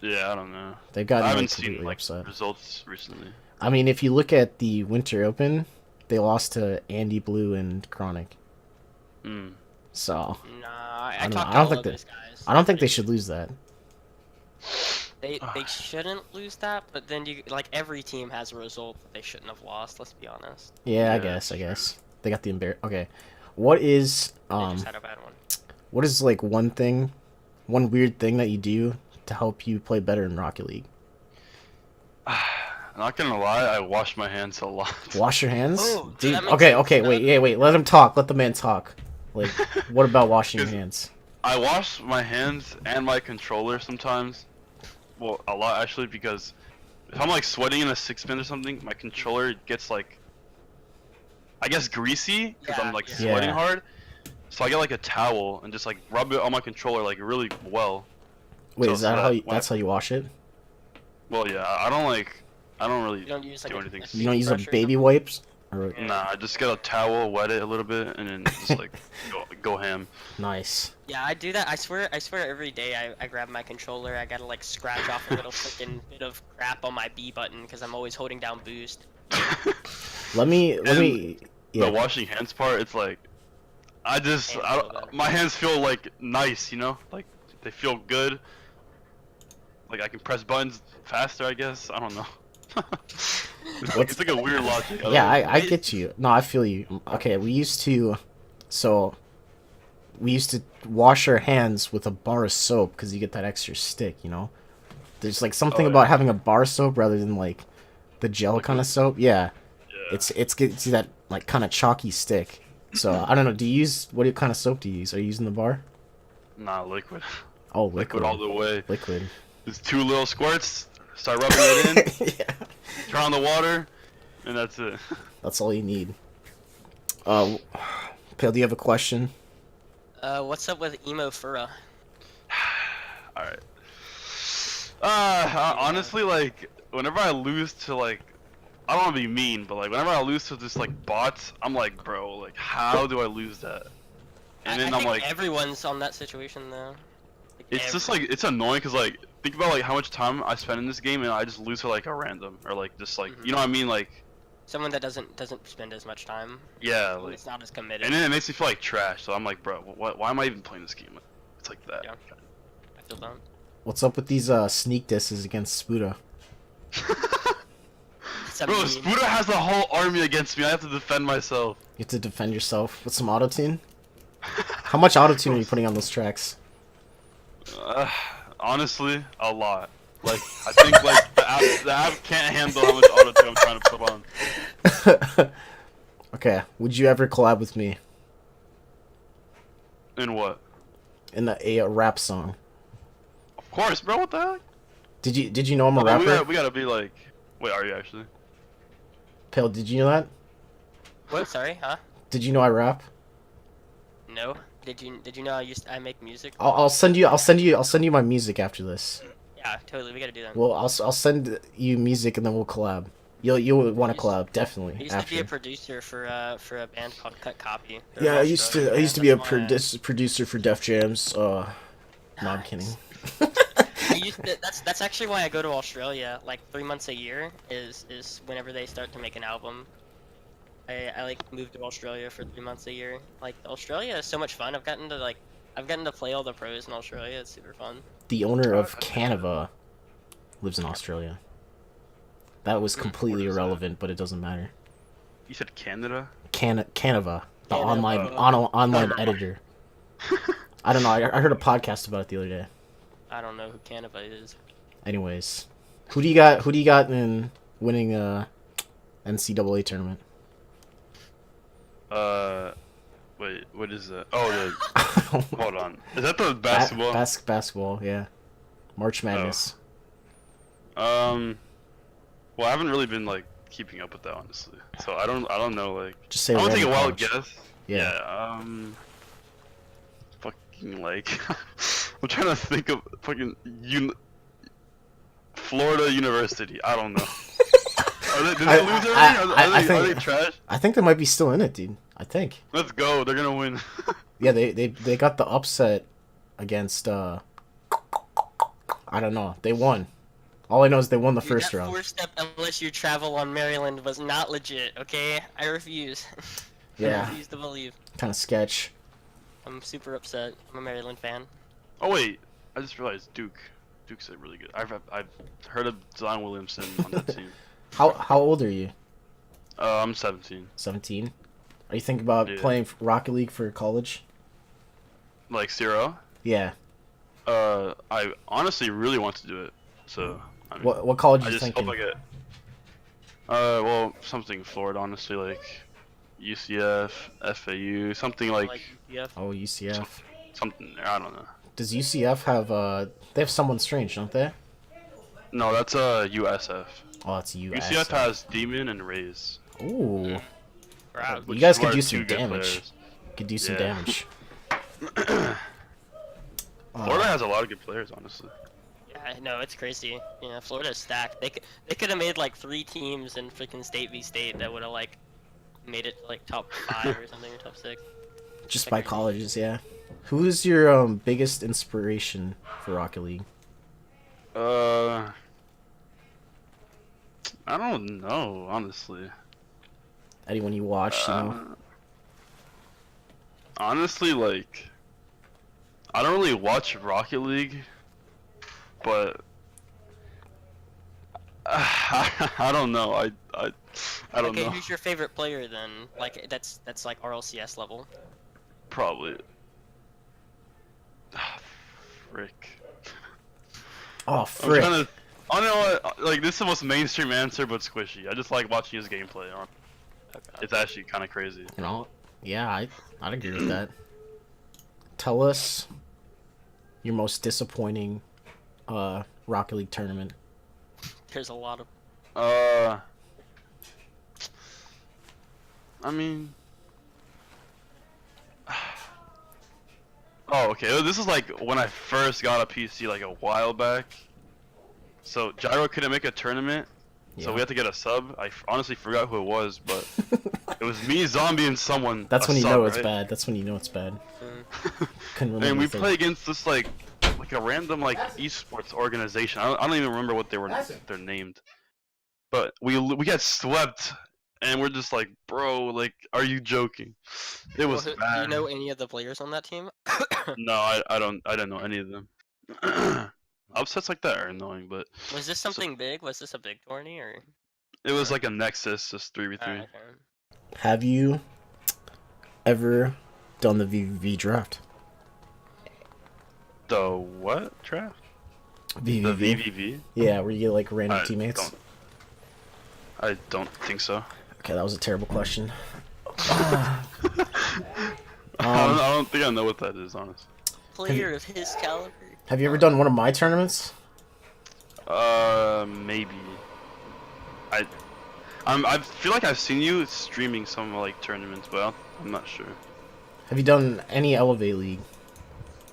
Yeah, I don't know. They've gotten I haven't completely seen like upset. results recently. I mean, if you look at the Winter Open, they lost to Andy Blue and Chronic. So. Nah, I don't think they should lose that. They shouldn't lose that, but then every team has a result that they shouldn't have lost. Let's be honest. Yeah, I guess they got the Okay, what is They just had a bad one. What is like one weird thing that you do to help you play better in Rocket League? not gonna lie, I wash my hands a lot. Wash your hands, Oh, dude. that makes Okay, sense. okay, wait, yeah, wait. Let him talk. Let the man talk. Like, what about washing your hands? I wash my hands and my controller sometimes. Well, a lot actually, because if I'm like sweating in a 6-pin or something, my controller gets like, I guess greasy because I'm like Yeah. sweating Yeah. hard. So I get like a towel and just like rub it on my controller like really well. Wait, So- is that so how you, when- that's how you wash it? Well, yeah, I don't really You don't use like do a anything. You don't use a brush or baby something? wipes? Or... Nah, I just get a towel, wet it a little bit, and then just like go ham. Nice. Yeah, I do that. I swear every day I grab my controller. I gotta like scratch off a little freaking bit of crap on my B button because I'm always holding down boost. Let me The yeah. washing hands part, it's like, Hands feel better. my hands feel like nice, you know, like they feel good. Like I can press buttons faster, I guess. I don't know. It's like a weird logic. Yeah, I get you. No, I feel you. Okay, we used to wash our hands with a bar of soap because you get that extra stick, you know? There's like something Oh, yeah. about having a bar soap rather than like the gel kind of soap. Yeah. Yeah. It's gets you that like kind of chalky stick. So, I don't know, do you use what kind of soap do you use? Are you using the bar? Nah, liquid. Oh, Liquid liquid. all the way. Liquid. Just 2 little squirts. Start rubbing it in. Yeah. Turn on the water, and that's it. That's all you need. Pale, do you have a question? What's up with emo fura? All right. Honestly, like whenever I lose to like, I don't want to be mean, but like whenever I lose to just like bots, I'm like, bro, like how do I lose that? And then I I'm think like, everyone's on that situation though. Like, it's just like it's annoying because like think about like how much time I spend in this game and I just lose to like a random or like just like you know what I mean, like someone that doesn't spend as much time. yeah, Like, like it's not as committed. and then it makes me feel like trash. So I'm like, bro, why am I even playing this game? It's like that. Yeah. I feel that. What's up with these sneak disses against Spuda? It's a Bro, meme. Spuda has a whole army against me. I have to defend myself. You have to defend yourself with some autotune? How much autotune are you putting on those tracks? Honestly, a lot. Like I think like the app can't handle how much auto I'm trying to put on. Okay, would you ever collab with me In what? in a rap song? Of course, bro. What the heck? Did you know I'm a Oh, rapper? we gotta be like. Wait, are you actually? Pale, did you know that? What? Sorry, huh? Did you know I rap? No. Did you know I make music? I'll send you my music after this. Yeah, totally. We gotta do that. Well, I'll send you music and then we'll collab. You'll want to Used- collab I definitely used to after. be a producer for a band called Cut Copy. They're Yeah, an I used Australian to band, be a that's why producer for Def Jams. No, I'm kidding. That's actually why I go to Australia like 3 months a year is whenever they start to make an album. I like moved to Australia for 3 months a year. Like Australia is so much fun. I've gotten to play all the pros in Australia. It's super fun. The owner of Canva lives in Australia. That was completely Where is that? irrelevant, but it doesn't matter. You said Canada? Canva, the Canva. online editor. I don't know. I heard a podcast about it the other day. I don't know who Canva is. Anyways, who do you got in winning NCAA tournament? Wait, what is that? Oh, hold on. Is that the basketball? Basketball, yeah. March Madness. Well, I haven't really been like keeping up with that honestly, so I don't know like. Just say I want to take a random wild college. guess. Yeah. Fucking like, I'm trying to think of fucking Florida University. I don't know. Did they lose already? Are they trash? I think they might be still in it, dude. I think. Let's go. They're gonna win. Yeah, they got the upset against I don't know. They won. All I know is they won the first that round. 4-step LSU travel on Maryland was not legit. Okay, I refuse. Yeah. I refuse to believe. Kind of sketch. I'm super upset. I'm a Maryland fan. Oh wait, I just realized Duke's really good. I've heard of Zion Williamson on that team. How old are you? I'm 17. 17. Are you thinking about Yeah. playing Rocket League for college? Like 0. Yeah. I honestly really want to do it. So I mean, What college I are you just thinking? hope I get. Well, something Florida, honestly, like UCF, FAU, something like UCF. Oh, UCF. something. I don't know. Does UCF have they have someone strange, don't they? No, that's USF. Oh, it's US. UCF has Demon and Rays. Ooh. Proud. You guys could are do two some good damage. players. Could do some Yeah. damage. Florida has a lot of good players, honestly. Yeah, no, it's crazy. Yeah, Florida's stacked. They could have made like 3 teams in freaking state v state that would have like made it like top 5 or something or top 6. Just by colleges, yeah. Who's your biggest inspiration for Rocket League? I don't know, honestly. Anyone you watched, you know? Honestly, like, I don't really watch Rocket League, but I don't know. I don't Okay, know. who's your favorite player then? Like that's like RLCS level. Probably. Frick. Oh, I'm frick. trying to. I don't know what. Like, this is the most mainstream answer, but squishy. I just like watching his gameplay. It's actually kind of crazy. You know? Yeah, I'd agree with that. Tell us your most disappointing Rocket League tournament. There's a lot of. I mean. Oh, okay. This is like when I first got a PC, like a while back. So Gyro couldn't make a tournament, so Yeah. we had to get a sub. I honestly forgot who it was, but it was me, Zombie, and someone. That's a when you sub, know it's right? bad. That's when you know it's bad. Mm. Couldn't remember. And we anything. play against this like a random like esports organization. I don't even remember what they're named. But we get swept, and we're just like, bro, like, are you joking? It was Do bad. you know any of the players on that team? No, I didn't know any of them. Upsets like that are annoying, but Was this something big? Was this a big tourney or? it was like a Nexus, just 3v3. Okay. Have you ever done the VVV draft? The what draft? VVV. The VVV? Yeah, where you get like random teammates. I don't think so. Okay, that was a terrible question. I don't think I know what that is, honestly. Player of his caliber. Have you ever done one of my tournaments? Maybe. I feel like I've seen you streaming some like tournaments, but I'm not sure. Have you done any Elevate League?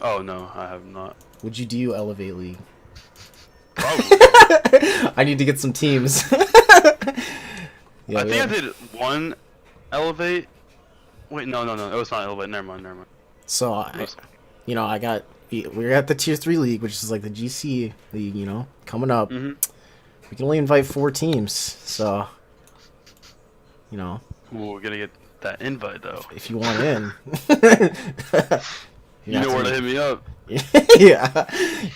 Oh no, I have not. Would you do Elevate League? Probably. I need to get some teams. Yeah, I think I did one Elevate. Wait, no, it was not Elevate. Never mind. So I got we're at the tier 3 league, which is like the GC league, you know, coming up. Mm-hmm. We can only invite 4 teams, so you know. Ooh, we're gonna get that invite though. If you want in, You know where to hit me up. Yeah,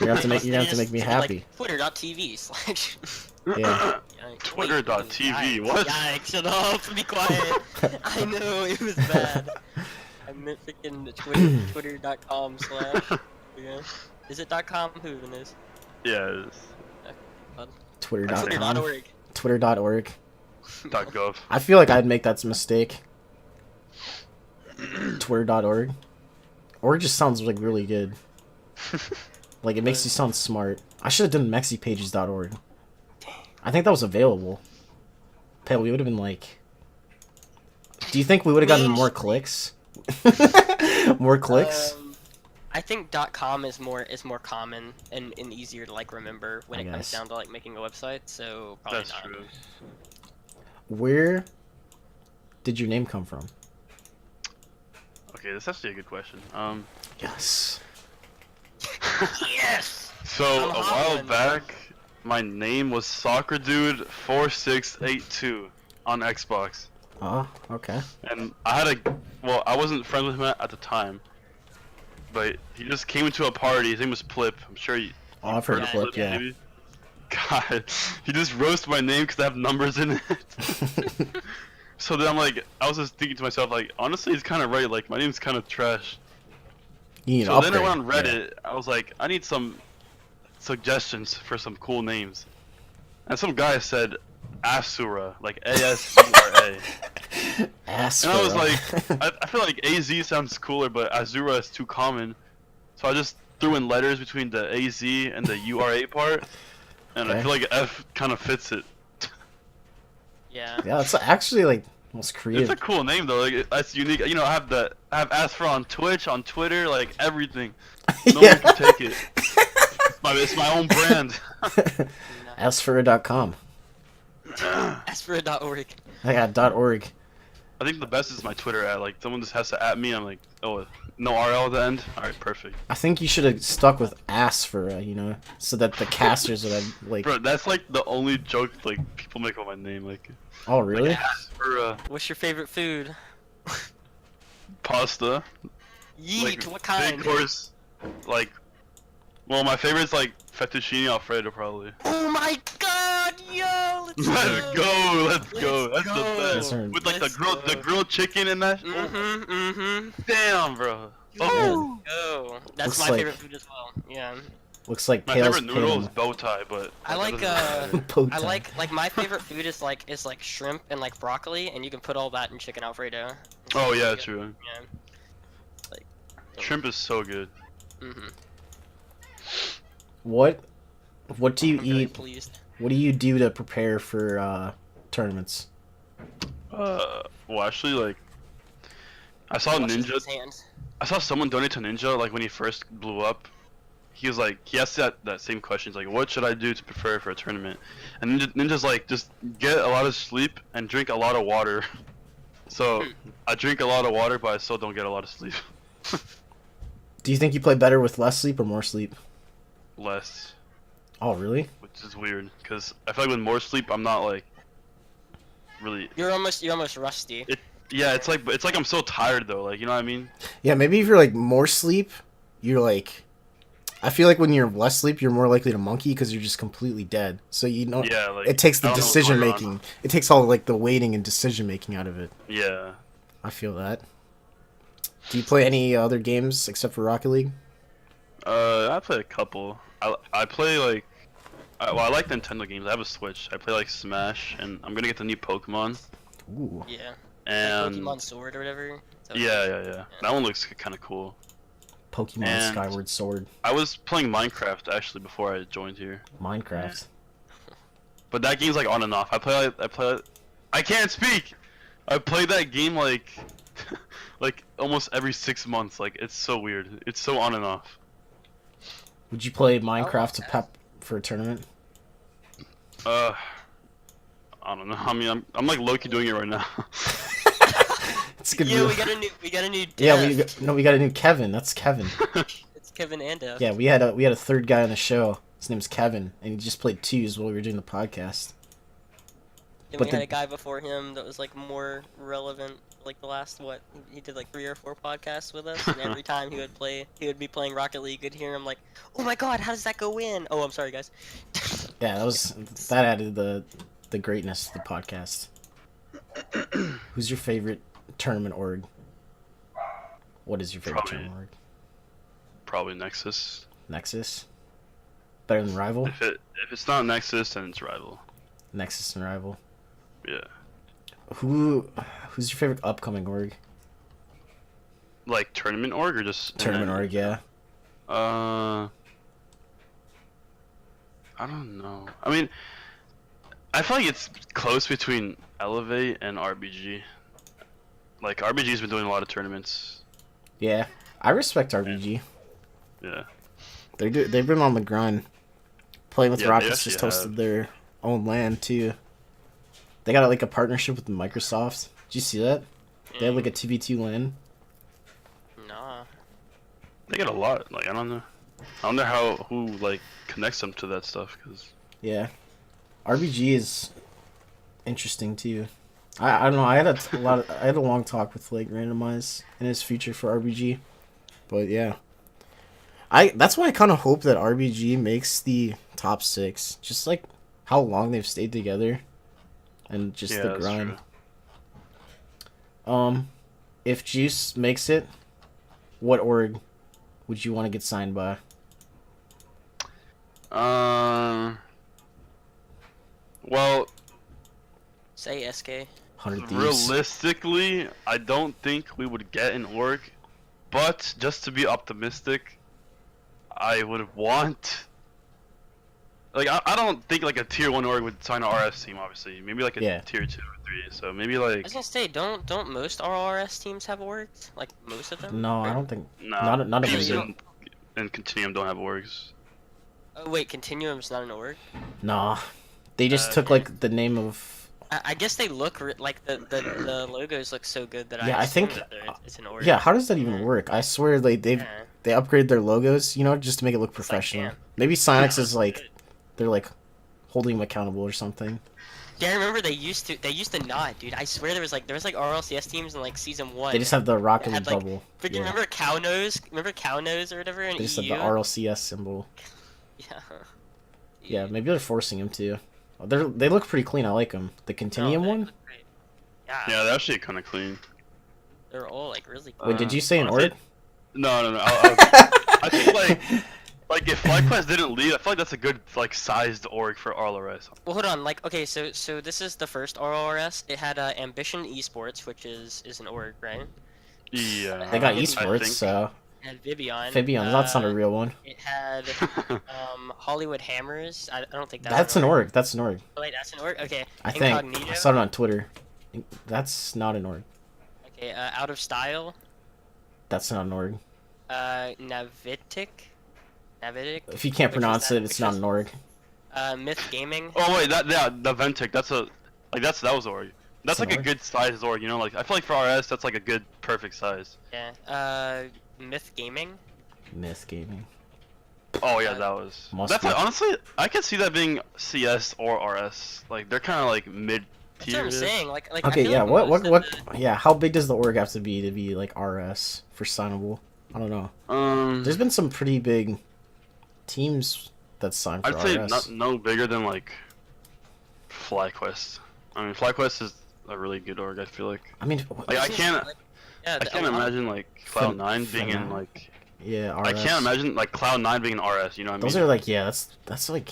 you have to make me happy. Like, Twitter.tv/ Yeah. Twitter.tv. What? Yikes! Shut up! Be quiet. I know it was bad. I meant freaking Twitter.com/. Yeah. Is it .com? Who even is? Yeah, it is. Twitter.com. Twitter.org. Twitter.org. .gov. I feel like I'd make that mistake. Twitter.org. Org just sounds like really good. Like it makes you sound smart. I should have done MexiPages.org. I think that was available. Pale, we would have been like. Do you think we would have gotten more clicks? More clicks? I think .com is more common and easier to like remember when it comes down to like making a website. So probably That's not. true. Where did your name come from? Okay, that's actually a good question. Yes. Yes. So I'm a while hollering. back, my name was SoccerDude4682 on Xbox, Oh, okay. and I wasn't friends with him at the time, but he just came into a party. His name was Plip. I'm sure you. Oh, I've heard of Yeah, Flip, yeah. Maybe? God, he just roasted my name because I have numbers in it. So then I was just thinking to myself, like, honestly, he's kind of right. Like, my name's kind of trash. You need to So then I upgrade. went on Reddit. I was like, I need some suggestions for some cool names. And some guy said Azfura, like Asura. Azfura. And I was like, I feel like AZ sounds cooler, but Azura is too common. So I just threw in letters between the AZ and the URA part, and I Okay. feel like F kind of fits it. Yeah. Yeah, it's actually like most creative. It's a cool name though. Like that's unique. You know, I have Azfura on Twitch, on Twitter, like everything. No one can take it. It's my own brand. Azfura.com. Azfura.org. I got .org. I think the best is my Twitter ad. Like someone just has to at me. I'm like, oh, no RL at the end. All right, perfect. I think you should have stuck with Azfura, so that the casters would have like. Bro, that's like the only joke like people make on my name. Like, Oh really? like Azfura, What's your favorite food? pasta. Yeet. Like, What kind? Big course. Like, well, my favorite's like fettuccine alfredo probably. Oh my god, yo! Let's Let's go, let's go. That's go. the best. Yes, With like Let's the go. grilled chicken in that. Mm-hmm. Damn, bro. Oh. Oh, that's Looks my like- favorite food as well. Yeah. Looks like My Pale's favorite noodle is bow tie, but I like Bow I tie. like my favorite food is like shrimp and like broccoli, and you can put all that in chicken alfredo. It's Oh really yeah, good. true. Yeah. Like. Shrimp is so good. Mm-hmm. What do you I'm really eat? pleased. What do you do to prepare for tournaments? Well, actually, like, I saw Wash Ninja. his hands. I saw someone donate to Ninja like when he first blew up. He was like, he asked that same question. He's like, what should I do to prepare for a tournament? And Ninja's like, just get a lot of sleep and drink a lot of water. So I drink a lot of water, but I still don't get a lot of sleep. Do you think you play better with less sleep or more sleep? Less, Oh really? which is weird, because I feel like with more sleep, I'm not like really. You're almost rusty. Yeah, it's like I'm so tired though. Like, you know what I mean? Yeah, maybe if you're like more sleep, you're like. I feel like when you're less sleep, you're more likely to monkey because you're just completely dead. So you know, Yeah, like it takes the I don't know what's decision going on. making. It takes all like the waiting and decision making out of it. Yeah. I feel that. Do you play any other games except for Rocket League? I play a couple. I play like, I like Nintendo games. I have a Switch. I play like Smash, and I'm gonna get the new Pokemon. Ooh, Yeah. And Pokemon Sword or whatever. So- yeah. That one looks kind of cool. Pokemon And- Skyward Sword, I was playing Minecraft actually before I joined here, Minecraft. but that game's like on and off. I can't speak. I play that game like, like almost every 6 months. Like it's so weird. It's so on and off. Would you play Minecraft to okay. prep for a tournament? I don't know. I mean, I'm like low-key doing it right now. It's a good. Yeah, move. we got a new. Yeah, Def. we got a new Kevin. That's Kevin. It's Kevin and Def. Yeah, we had a third guy on the show. His name's Kevin, and he just played twos while we were doing the podcast. Then but we the- had a guy before him that was like more relevant. Like the last he did like 3 or 4 podcasts with us, and every time he would be playing Rocket League. You'd hear him like, "Oh my God, how does that go in?" Oh, I'm sorry, guys. Yeah, that added the greatness to the podcast. Who's your favorite tournament org? What is your favorite Probably- tournament org? Probably Nexus. Nexus. Better than Rival. If it's not Nexus, then it's Rival. Nexus and Rival. Yeah. Who's your favorite upcoming org? Like tournament org or just Tournament org, yeah. I don't know. I mean, I feel like it's close between Elevate and RBG. Like RBG's been doing a lot of tournaments. Yeah, I respect RBG. Yeah. They've been on the grind. Playing with Yeah, they Rockets just actually hosted have. their own LAN too. They got like a partnership with Microsoft. Did you see that? They have like a 2v2 LAN. Nah. They get a lot. Like I don't know. I wonder who like connects them to that stuff. Cause Yeah, RBG is interesting too. I don't know. I had a long talk with like Randomize and his future for RBG, but yeah, that's why I kind of hope that RBG makes the top 6. Just like how long they've stayed together, and just yeah, the that's grind. true. If Juice makes it, what org would you want to get signed by? Well, Say SK. 100 Thieves. Realistically, I don't think we would get an org, but just to be optimistic, I would want. Like I don't think like a tier 1 org would sign an RS team. Obviously, maybe like a tier 2 or 3. So maybe I like. was gonna say, don't most RRS teams have orgs? Like most of them? No, I Or- don't think. Nah, None of Fuse them. and Continuum don't have orgs. Oh wait, Continuum's not an org. Nah, they just took Okay. like the name of. I guess they look like the logos look so good that Yeah, I assume think- that it's an org. Yeah, how does that even work? I swear they Yeah. upgrade their logos, you know, just to make it look professional. damn. Maybe Sonics is like they're like holding them accountable or something. Yeah, I remember they used to not, dude. I swear there was like RLCS teams in like season 1. They just have the Rocket League had, like, bubble. Freaking Yeah. remember Cow Nose? Remember Cow Nose or whatever in They just EU? have the RLCS symbol. Yeah. Yeah, maybe they're forcing him to. They look pretty clean. I like them. The Continuum they one. look great. Yeah, Yeah, they're actually kind of clean. they're all like really. Wait, did you say an honestly- org? No. I think like if FlyQuest didn't leave, I feel like that's a good like sized org for RLRS. Well, hold on. Like, okay, so this is the first RLRS. It had Ambition Esports, which is an org, right? Yeah. They got I think- esports, so It had Vivian. Fabian. That's not a real one. It had Hollywood Hammers. I don't think That's an org. That's an org. Oh, wait, that's an org. Okay. I think Incognito. I saw it on Twitter. That's not an org. Okay. Out of Style. That's not an org. Navitic. If you can't Which is pronounce that- it, it's which not is- an org. Myth Gaming. Oh wait, the Ventic. That was org. That's It's an like a org? good size org. You know, like I feel like for RS, that's like a good perfect size. Yeah. Myth Gaming. Myth Gaming. Oh yeah, that was. Must That's be. like, honestly, I could see that being CS or RS. Like they're kind of like mid That's what I'm tier. saying. Like. I Okay, feel yeah. like What? most of the- Yeah. How big does the org have to be like RS for signable? I don't know. There's been some pretty big teams that signed for I'd say RS. no bigger than like FlyQuest. I mean, FlyQuest is a really good org. I feel like. I mean, Like I can't. Yeah, I can't imagine like Cloud9 being in Fnatic. like. yeah, RS. I can't imagine like Cloud9 being an RS. You know what I mean? Those are like, yeah, that's like.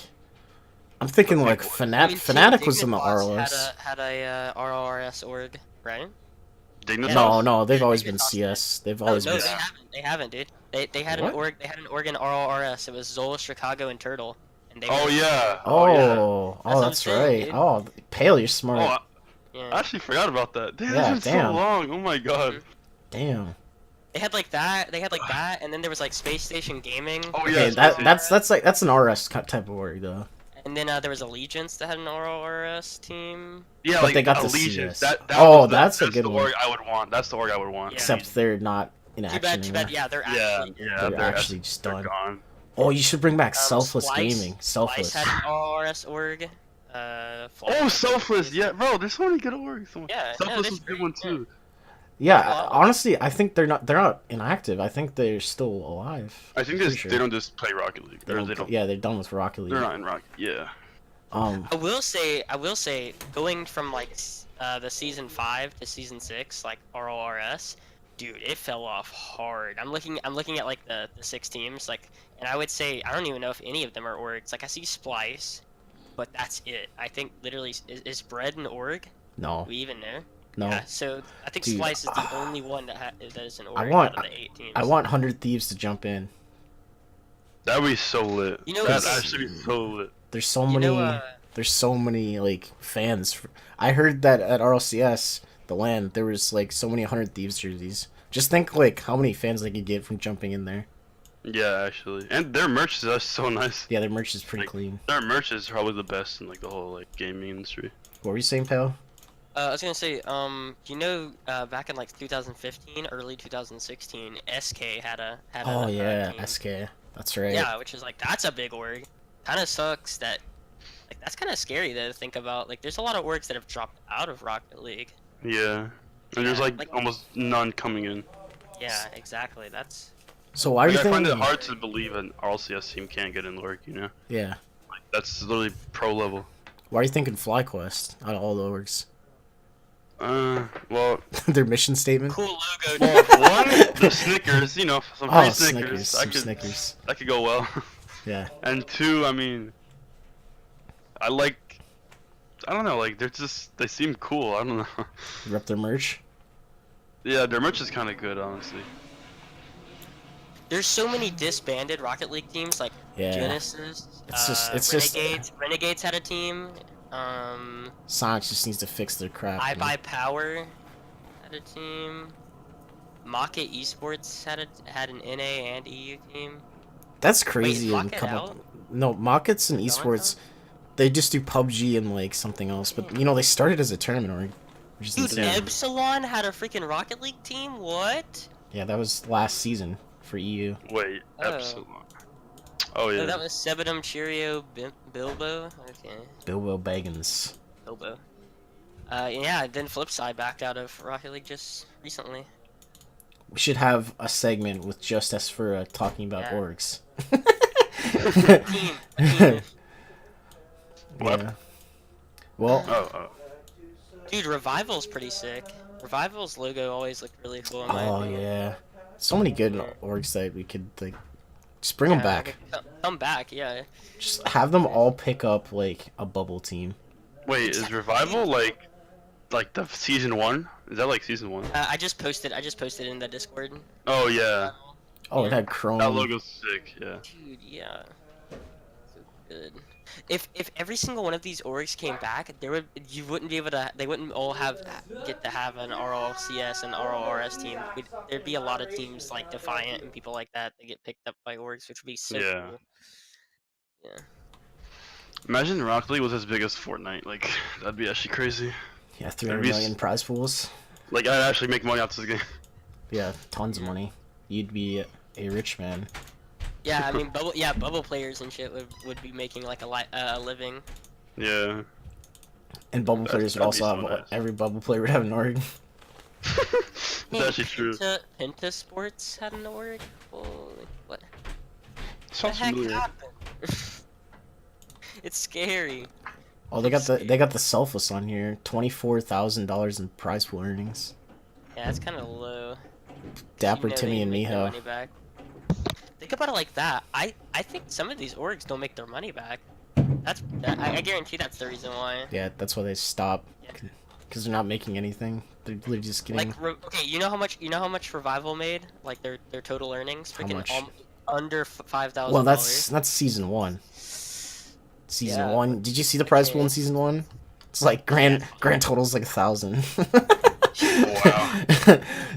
I'm thinking like boys. Fnatic was in the RLS. Had a RLRS org, right? Dignitas? No, they've Yeah, always they been get CS. They've No, always no, been. they haven't. They haven't, dude. They had What? an org. They had an org in RLRS. It was Zola, Chicago, and Turtle. And they Oh were- yeah. Oh, what I'm that's saying, right. dude. Oh, Pale, you're Oh, smart. I Yeah. actually forgot about that. Damn, Yeah, it's been damn. so long. Oh my god. Damn. They had like that. They had like that, and then there was like Space Station Gaming. Oh Okay, yeah. that's an RS type of org though. And then there was Allegiance that had an RLRS team. Yeah, But like they got the Allegiance. CS. That Oh, was that's a that's good the one. org I would want. That's the org I would want. Yeah. Except they're not in Too action bad. Too bad. anymore. Yeah, they're Yeah, actually. yeah, They're actually just they're done. gone. Oh, you should bring back Selfless Splice- Gaming. Selfless. Splice had an RLRS org. Oh, Selfless. Yeah, bro. There's so many good orgs. Yeah, Selfless no, was a that's good one great, too. Yeah, Wow. honestly, I think they're not inactive. I think they're still alive. I think Pretty they sure. don't just play Rocket League. They don't, yeah, they're done with Rocket League. They're not in Rocket. Yeah. I will say, going from like the season 5 to season 6, like RLRS, dude, it fell off hard. I'm looking at like the 6 teams, like, and I would say I don't even know if any of them are orgs. Like I see Splice, but that's it. I think literally is Bread an org? No, Do we even know? no. Yeah, so I think Dude, Splice is the only one that is an org I want- out of the 8 teams. I want 100 Thieves to jump in. That'd be so lit. You know, That'd it's- actually be so lit. There's so You many. know, There's so many like fans. I heard that at RLCS, the LAN, there was like so many 100 Thieves jerseys. Just think like how many fans they could get from jumping in there. Yeah, actually, and their merch is actually so nice. Yeah, their merch is pretty Like- clean. Their merch is probably the best in like the whole like gaming industry. What were you saying, pal? I was gonna say, you know, back in like 2015, early 2016, SK had a Oh a yeah, team. SK. That's right. Yeah, which is like that's a big org. Kind of sucks that, like, that's kind of scary to think about. Like, there's a lot of orgs that have dropped out of Rocket League. Yeah, and there's Yeah, like, like- almost none coming in. Yeah, exactly. That's So why do you Like, I find think? it hard to believe an RLCS team can't get in the org. You know, Yeah. like that's literally pro level. Why are you thinking FlyQuest out of all the orgs? Well, Their mission statement. cool logo. well, one, the Snickers. You know, some free Oh, Snickers. Snickers. Some Snickers. That could go well. Yeah. And two, I mean, I like I don't know, like they seem cool. I don't know. You rep their merch? Yeah, their merch is kind of good, honestly. There's so many disbanded Rocket League teams, like Yeah. Genesis, It's Renegades. Renegades had a team. Sonic just needs to fix their crap. I man. Buy Power had a team. Maka Esports had an NA and EU team. That's Wait, is crazy. And Maka out? no, Mockets and Going esports, on? they just do PUBG and like something else. But you know, they started as a tournament org, which is Dude, insane. Epsilon had a freaking Rocket League team? What? Yeah, that was last season for EU. Wait, Oh. Epsilon. Oh yeah. Oh, that was Sebadum Cheerio Bilbo? Okay. Bilbo Baggins. Bilbo. Yeah, then Flipside backed out of Rocket League just recently. We should have a segment with just Azfura talking about Yeah. orgs. Team. What? Yeah. Well, Oh. Dude, Revival's pretty sick. Revival's logo always looked really cool in my oh opinion. yeah, so many good orgs that we could like just bring them back. Come back, yeah. Just have them all pick up like a bubble team. Wait, is Revival like the season 1? Is that like season 1? I just posted in the Discord. Oh yeah. Oh, it Yeah. had Chrome. That logo's sick. Yeah. Dude, yeah. So good. If every single one of these orgs came back, they wouldn't all get to have an RLCS and RLRS team. There'd be a lot of teams like Defiant and people like that get picked up by orgs, which would be so Yeah. cool. Yeah. Imagine Rocket League was as big as Fortnite. Like that'd be actually crazy. Yeah, 300 million prize pools. Like I'd actually make money off this game. Yeah, tons of money. You'd be a rich man. Yeah, I mean, bubble players and shit would be making like a living. Yeah. And bubble players would that'd also be have so nice. every bubble player would have an org. It's actually true. Penta Sports had an org. Holy, what the Sounds heck familiar. happened? It's scary. Oh, they got the selfless on here. $24,000 in prize pool earnings. Yeah, it's kind of low. Dapper You know Timmy they and make their Miho. money back. Think about it like that. I think some of these orgs don't make their money back. I guarantee that's the reason why. Yeah, that's why they stop. Yeah. Because they're not making anything. They're literally just getting. Like, okay, you know how much Revival made? Like their total earnings? How Freaking much? Under $5,000. Well, that's season 1. Season Yeah, 1. Did you see the prize pool in okay. season 1? It's like grand total's like 1,000. Wow.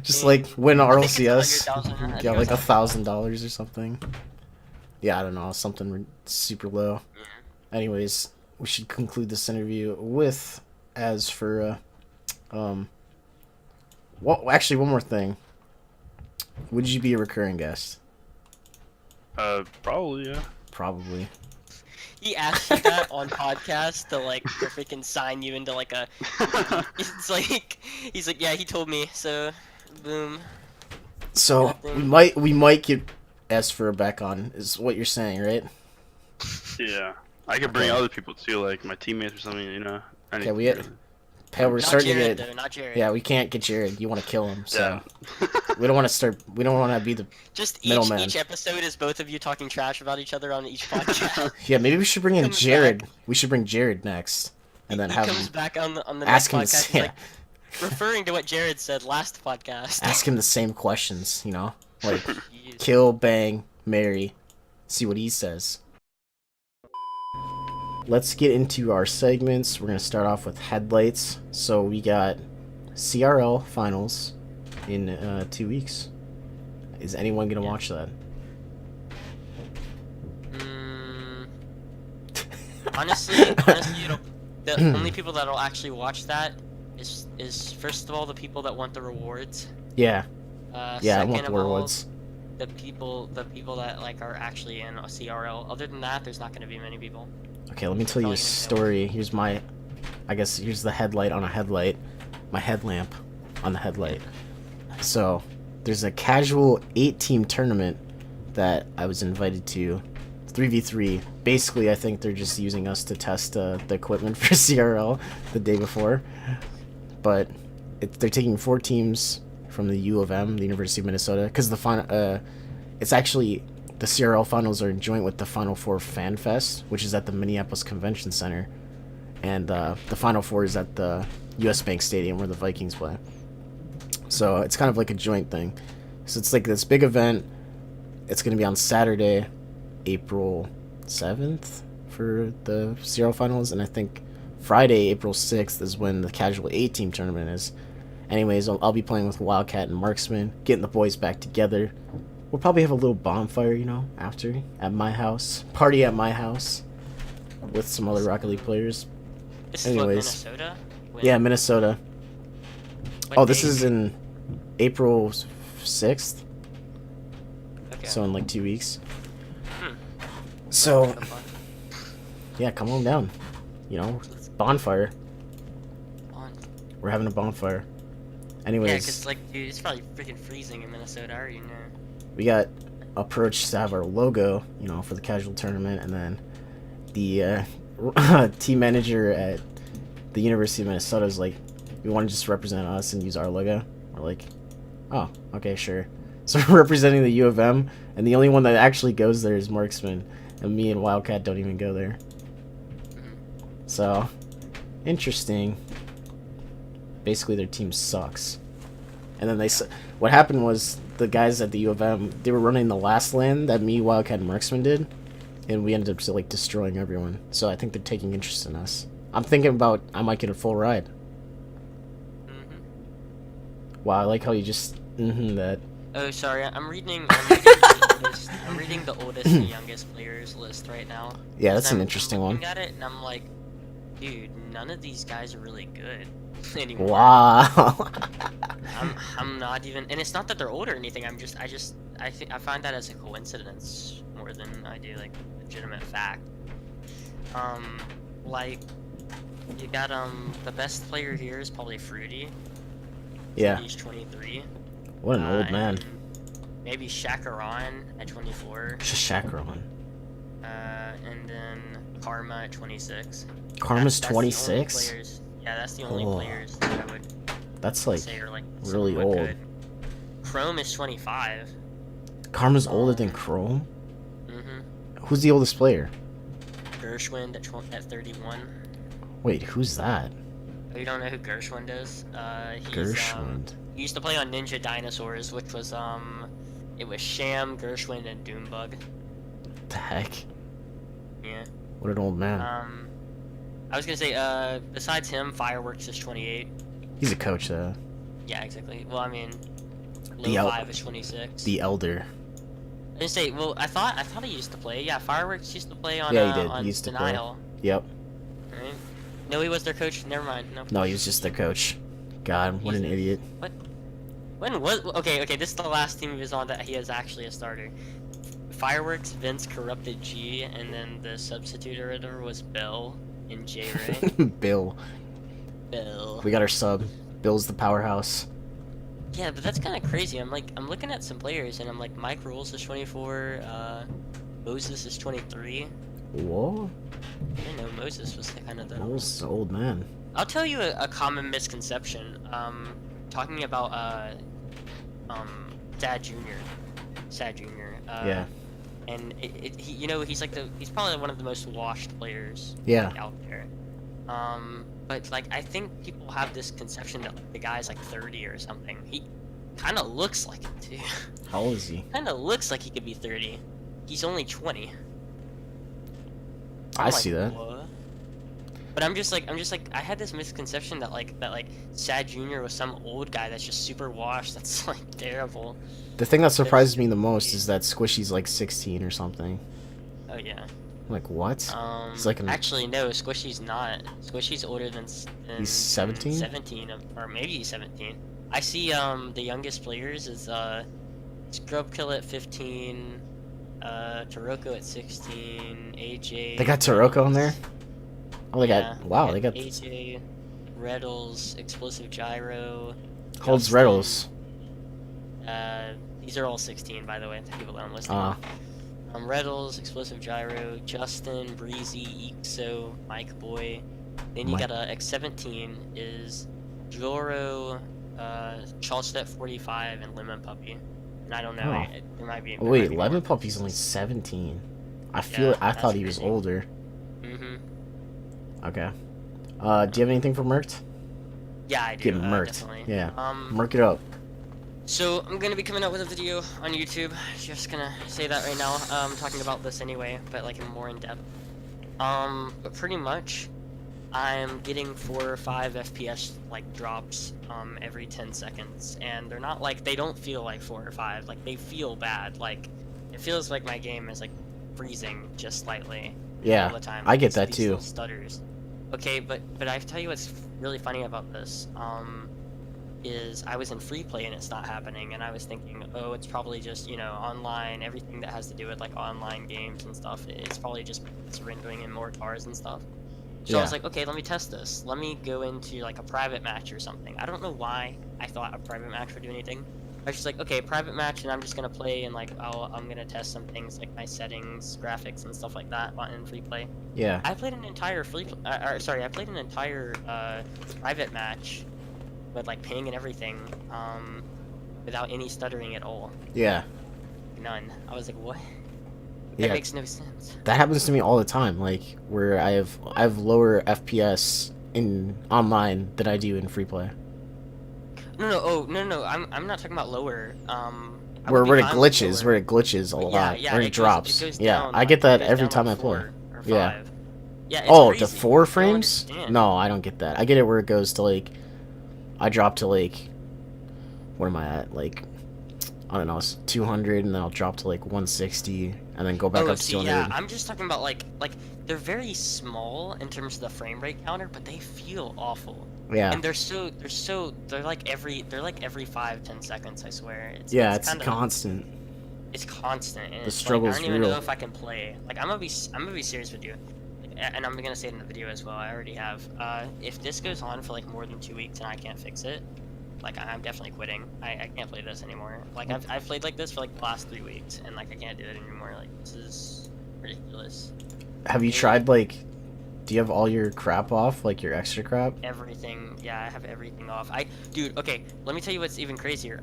Just like win I think it's RLCS. 100,000. I think Yeah, it like was $1,000 or something. Yeah, I don't know, something super low. Anyways, we should conclude this interview with Azfura. Well, actually, one more thing. Would you be a recurring guest? Probably yeah. Probably. He asked you that on podcast to freaking sign you into like a. It's like he's like, yeah, he told me. So, boom. So we might get Azfura back on, is what you're saying, right? Yeah. I could bring Okay. other people too, like my teammates or something. You know. Okay, we're Not starting Jared, to get. though, not Jared. Yeah, we can't get Jared. You want to kill him, so Yeah. we don't want to start. We don't want to be the. Just Middleman. each episode is both of you talking trash about each other on each podcast. Yeah, maybe we should bring in Comes Jared. back. We should bring Jared next, and then he have comes him back on the ask next him. podcast. He's Yeah, like, referring to what Jared said last podcast. ask him the same questions. You know, like Jeez. kill, bang, marry. See what he says. Let's get into our segments. We're gonna start off with headlights. So we got CRL finals in 2 weeks. Is anyone gonna watch that? Honestly, the only people that'll actually watch that is first of all the people that want the rewards. Yeah, yeah, I Second want the of all, rewards. the people that are actually in a CRL. Other than that, there's not going to be many people. Okay, let me tell you a Probably gonna story. Here's here's the headlight on a headlight. My headlamp on the headlight. So, there's a casual 8-team tournament that I was invited to. 3v3. Basically, I think they're just using us to test the equipment for CRL the day before. But they're taking 4 teams from the U of M, the University of Minnesota, because the final, it's actually, the CRL finals are joint with the Final Four Fan Fest, which is at the Minneapolis Convention Center. and the Final Four is at the U.S. Bank Stadium where the Vikings play. So it's kind of like a joint thing. So it's like this big event. It's going to be on Saturday, April 7th for the Zero Finals, and I think Friday, April 6th is when the Casual A-Team tournament is. Anyways, I'll be playing with Wildcat and Marksman, getting the boys back together. We'll probably have a little bonfire, after, at my house. Party at my house with some other Rocket League players. This Anyways. is what, Minnesota? Yeah, Minnesota. What This date? is in April 6th, Okay. so in like 2 weeks. Hmm. So, That's fun. yeah, come on down. Bonfire. On. We're having a bonfire. Yeah, Anyways, because, like, dude, it's probably freaking freezing in Minnesota. I already know. we got approached to have our logo, for the casual tournament, and then the team manager at the University of Minnesota was like, we want to just represent us and use our logo. We're like, oh, okay, sure. So we're representing the U of M, and the only one that actually goes there is Marksman, and me and Wildcat don't even go there. So, interesting. Basically, their team sucks. And then what happened was the guys at the U of M, they were running the last land that me, Wildcat, and Marksman did, and we ended up destroying everyone. So I think they're taking interest in us. I'm thinking about I might get a full ride. Wow, I like how you just that. Oh, sorry. I'm reading the oldest and youngest players list right now. Yeah, that's And an I'm interesting looking one. at it, and I'm like, dude, none of these guys are really good anymore. Wow. I'm not even, and it's not that they're old or anything. I find that as a coincidence more than I do like legitimate fact. Like you got the best player here is probably Fruity. Yeah. He's 23. What an old man. and Maybe Shakaran at 24. Shakron. And then Karma at 26. Karma's That's the only 26? players- Yeah, that's the only Oh. players that I would That's like say are like really somewhat old. good. Chrome is 25. Karma's older than Chrome? Mm-hmm. Who's the oldest player? Gershwind at 31. Wait, who's that? Oh, you don't know who Gershwind is? He's, Gershwind. He used to play on Ninja Dinosaurs, which was it was Sham, Gershwind, and Doombug. What the heck? Yeah. What an old man. I was gonna say, besides him, Fireworks is 28. He's a coach, though. Yeah, exactly. Well, I mean, The Low el- 5 is 26. The elder. I didn't say. Well, I thought he used to play. Yeah, Fireworks used to play on. Yeah, he did. On He used to play. Denial. Yep. Right? No, he was their coach. Never mind. No. No, he was just their coach. God, what an idiot. When was okay? This is the last team he was on that he is actually a starter. Fireworks, Vince, Corrupted G, and then the substitutor was Bill and J Ray. Bill. Bill. We got our sub. Bill's the powerhouse. Yeah, but that's kind of crazy. I'm looking at some players, and I'm like, Mike Rules is 24. Moses is 23. Whoa. I didn't know Moses was kind of the. Bill's an old man. I'll tell you a common misconception. Talking about Sad Jr. Yeah. And he, he's probably one of the most washed players Yeah. out there. But like I think people have this conception that the guy's like 30 or something. He kind of looks like it too. How old is he? Kind of looks like he could be 30. He's only 20. I see that. What? But I'm just like I had this misconception that Sad Jr. was some old guy that's just super washed. That's like terrible. The thing that surprises me the most is that Squishy's like 16 or something. Oh yeah. I'm like, what? He's like actually no, Squishy's not. Squishy's older than He's 17? 17 or maybe he's 17. I see the youngest players is Scrubkill at 15, Taroko at 16, AJ. They got Taroko in there? Oh, they got... Wow, they got... AJ, Reddles, Explosive Gyro. Holds Justin. Reddles. These are all 16, by the way, the people that I'm listing. Reddles, Explosive Gyro, Justin, Breezy, Ixo, Mike Boy. Then you got X17 is Joro, Charleston 45, and Lemon Puppy. And I don't know, there might be... Oh, wait, Lemon Puppy's only 17. I thought he was older. Mm-hmm. Okay. Do you have anything for Merc'd? Yeah, I do. Get Merc'd. Definitely. Yeah. Merc it up. So I'm gonna be coming out with a video on YouTube. Just gonna say that right now. Talking about this anyway, but like more in depth. But pretty much, I'm getting 4 or 5 FPS like drops every 10 seconds, and they're not like, they don't feel like 4 or 5. Like they feel bad. Like it feels like my game is like freezing just slightly. Yeah, all the time. I get These that too. little stutters. Okay, but I tell you what's really funny about this. Is I was in free play and it's not happening, and I was thinking, oh, it's probably just, you know, online, everything that has to do with like online games and stuff, it's probably just rendering in more cars and stuff. So I was like, okay, let me test this. Let me go into like a private match or something. I don't know why I thought a private match would do anything. I was just like, okay, private match, and I'm just gonna play, and like I'm gonna test some things like my settings, graphics, and stuff like that in free play. Yeah. I played an entire I played an entire private match with like ping and everything, without any stuttering at all. Yeah. None. I was like, what? Yeah. That makes no sense. That happens to me all the time. Like where I have lower FPS in online than I do in free play. No. I'm not talking about lower. Where it glitches a lot, yeah, or it drops. Goes Yeah, down, I get that it goes every down time I like play. 4 or 5. Yeah. Yeah. It's Oh, crazy. the 4 I don't frames? understand. No, I don't get that. I get it where it goes to like, I drop to like, what am I at? Like, I don't know, it's 200, and then I'll drop to like 160, and then go back up to 200. Yeah, I'm just talking about like they're very small in terms of the frame rate counter, but they feel awful. Yeah. And they're like every 5-10 seconds, I swear. It's constant. It's constant. And The struggle's I don't even real. know if I can play. Like I'm gonna be serious with you. And I'm gonna say it in the video as well. I already have. If this goes on for like more than 2 weeks and I can't fix it, like I'm definitely quitting. I can't play this anymore. Like I've played like this for like the last 3 weeks, and like I can't do it anymore. Like this is ridiculous. Have you tried like, do you have all your crap off, like your extra crap? Everything, yeah, I have everything off. Dude, okay, let me tell you what's even crazier.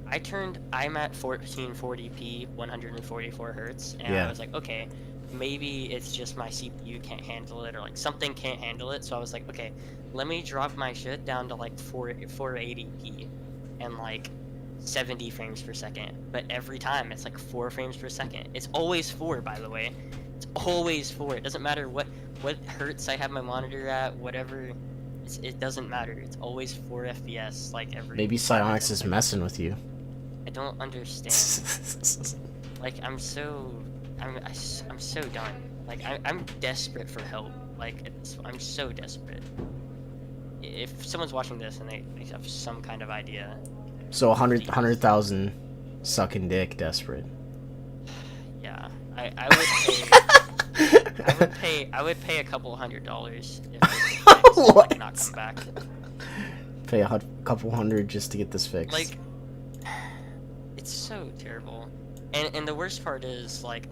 I'm at 1440p, 144 hertz, and Yeah. I was like, okay, maybe it's just my CPU can't handle it, or like something can't handle it. So I was like, okay, let me drop my shit down to like 480p and like 70 frames per second. But every time it's like 4 frames per second. It's always 4, by the way. It's always 4. It doesn't matter what hertz I have my monitor at, whatever. It doesn't matter. It's always 4 FPS, like every. Maybe Psionics is messing with you. I don't understand. Like I'm so done. Like I'm desperate for help. Like I'm so desperate. If someone's watching this and they have some kind of idea. So 100,000 sucking dick desperate. Yeah, I would pay. I would pay a couple $100 if I cannot come back. Pay a couple $100 just to get this fixed. Like, it's so terrible. And the worst part is like,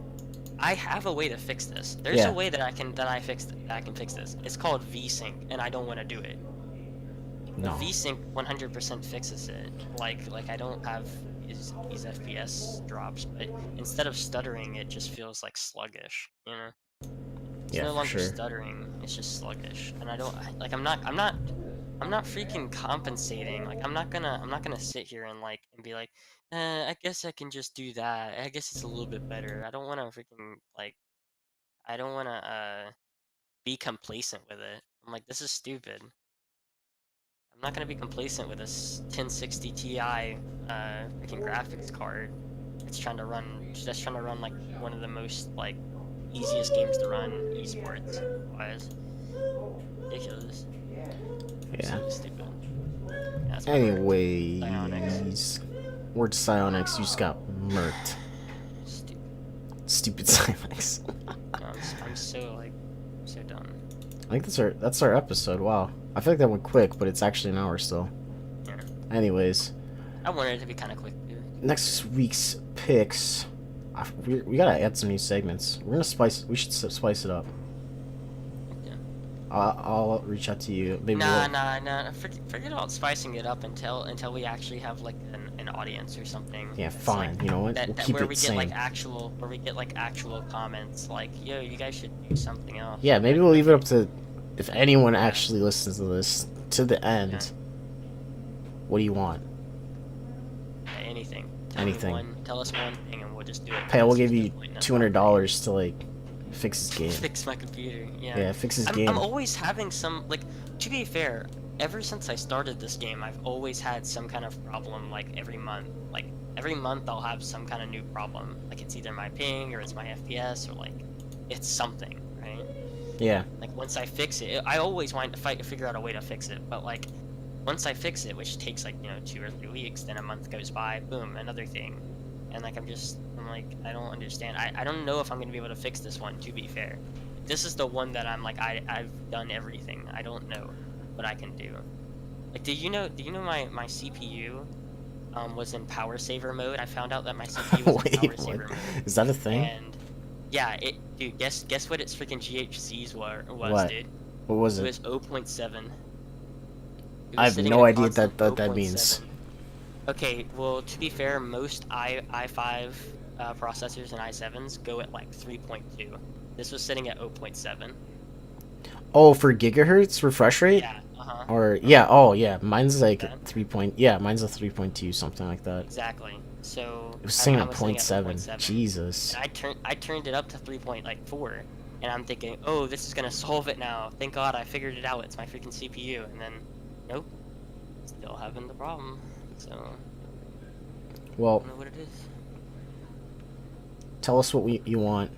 I have a way to fix this. There's a way that I can fix this. It's called VSync, and I don't want to do it. No. VSync 100% fixes it. Like I don't have these FPS drops, but instead of stuttering, it just feels like sluggish. You know. It's no longer stuttering. It's just sluggish, and I don't like. I'm not freaking compensating. Like I'm not gonna sit here and be like, I guess I can just do that. I guess it's a little bit better. I don't want to freaking I don't want to be complacent with it. I'm like, this is stupid. I'm not gonna be complacent with this 1060 Ti freaking graphics card. It's trying to run like one of the most easiest games to run esports wise. Ridiculous. Yeah. So stupid. Anyways, word to Psionics, you just got murked. Stupid Psionics. I'm so done. I think that's our episode. Wow. I feel like that went quick, but it's actually an hour still. Yeah. Anyways. I wanted it to be kind of quick, dude. Next week's picks. We gotta add some new segments. We should spice it up. Yeah. I'll reach out to you. Maybe Nah. Forget about spicing it up until we actually have an audience or something. Yeah, fine. You know what? We'll keep where it we sane. get actual comments yo, you guys should do something else. Yeah, maybe we'll leave it up to if anyone actually listens to this to the end, what do you want? Anything. Anything. Tell us one thing, and we'll just do it. Pale will give you $200 to like fix his game. Fix my computer. Yeah. Yeah, fix his game. I'm always having some like. To be fair, ever since I started this game, I've always had some kind of problem. Like every month, I'll have some kind of new problem. Like it's either my ping or it's my FPS or like it's something, right? Yeah. Like once I fix it, I always want to figure out a way to fix it. But like once I fix it, which takes like 2 or 3 weeks, then a month goes by, boom, another thing, and like I'm like I don't understand. I don't know if I'm gonna be able to fix this one. To be fair, this is the one that I'm like I've done everything. I don't know what I can do. Like, do you know my CPU was in power saver mode? I found out that my CPU was in power saver mode. Is that a thing? And yeah, dude, guess what its freaking GHCs was, what? dude? What was It it? was 0.7. I have no idea what that means. Okay, well, to be fair, most i5 processors and i7s go at like 3.2. This was sitting at 0.7. Oh, for gigahertz refresh rate? Yeah. Or yeah, oh yeah, mine's like that? 3 point. Yeah, mine's a 3.2, something like that. Exactly. So It was saying I at was 0.7. Jesus. And I turned it up to 3.4, and I'm thinking, oh, this is gonna solve it now. Thank God I figured it out. It's my freaking CPU. And then, nope, still having the problem. So Well, I don't know what it is. tell us what you want.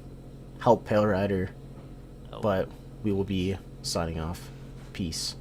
Help PaLeRider. Oh. But we will be signing off. Peace.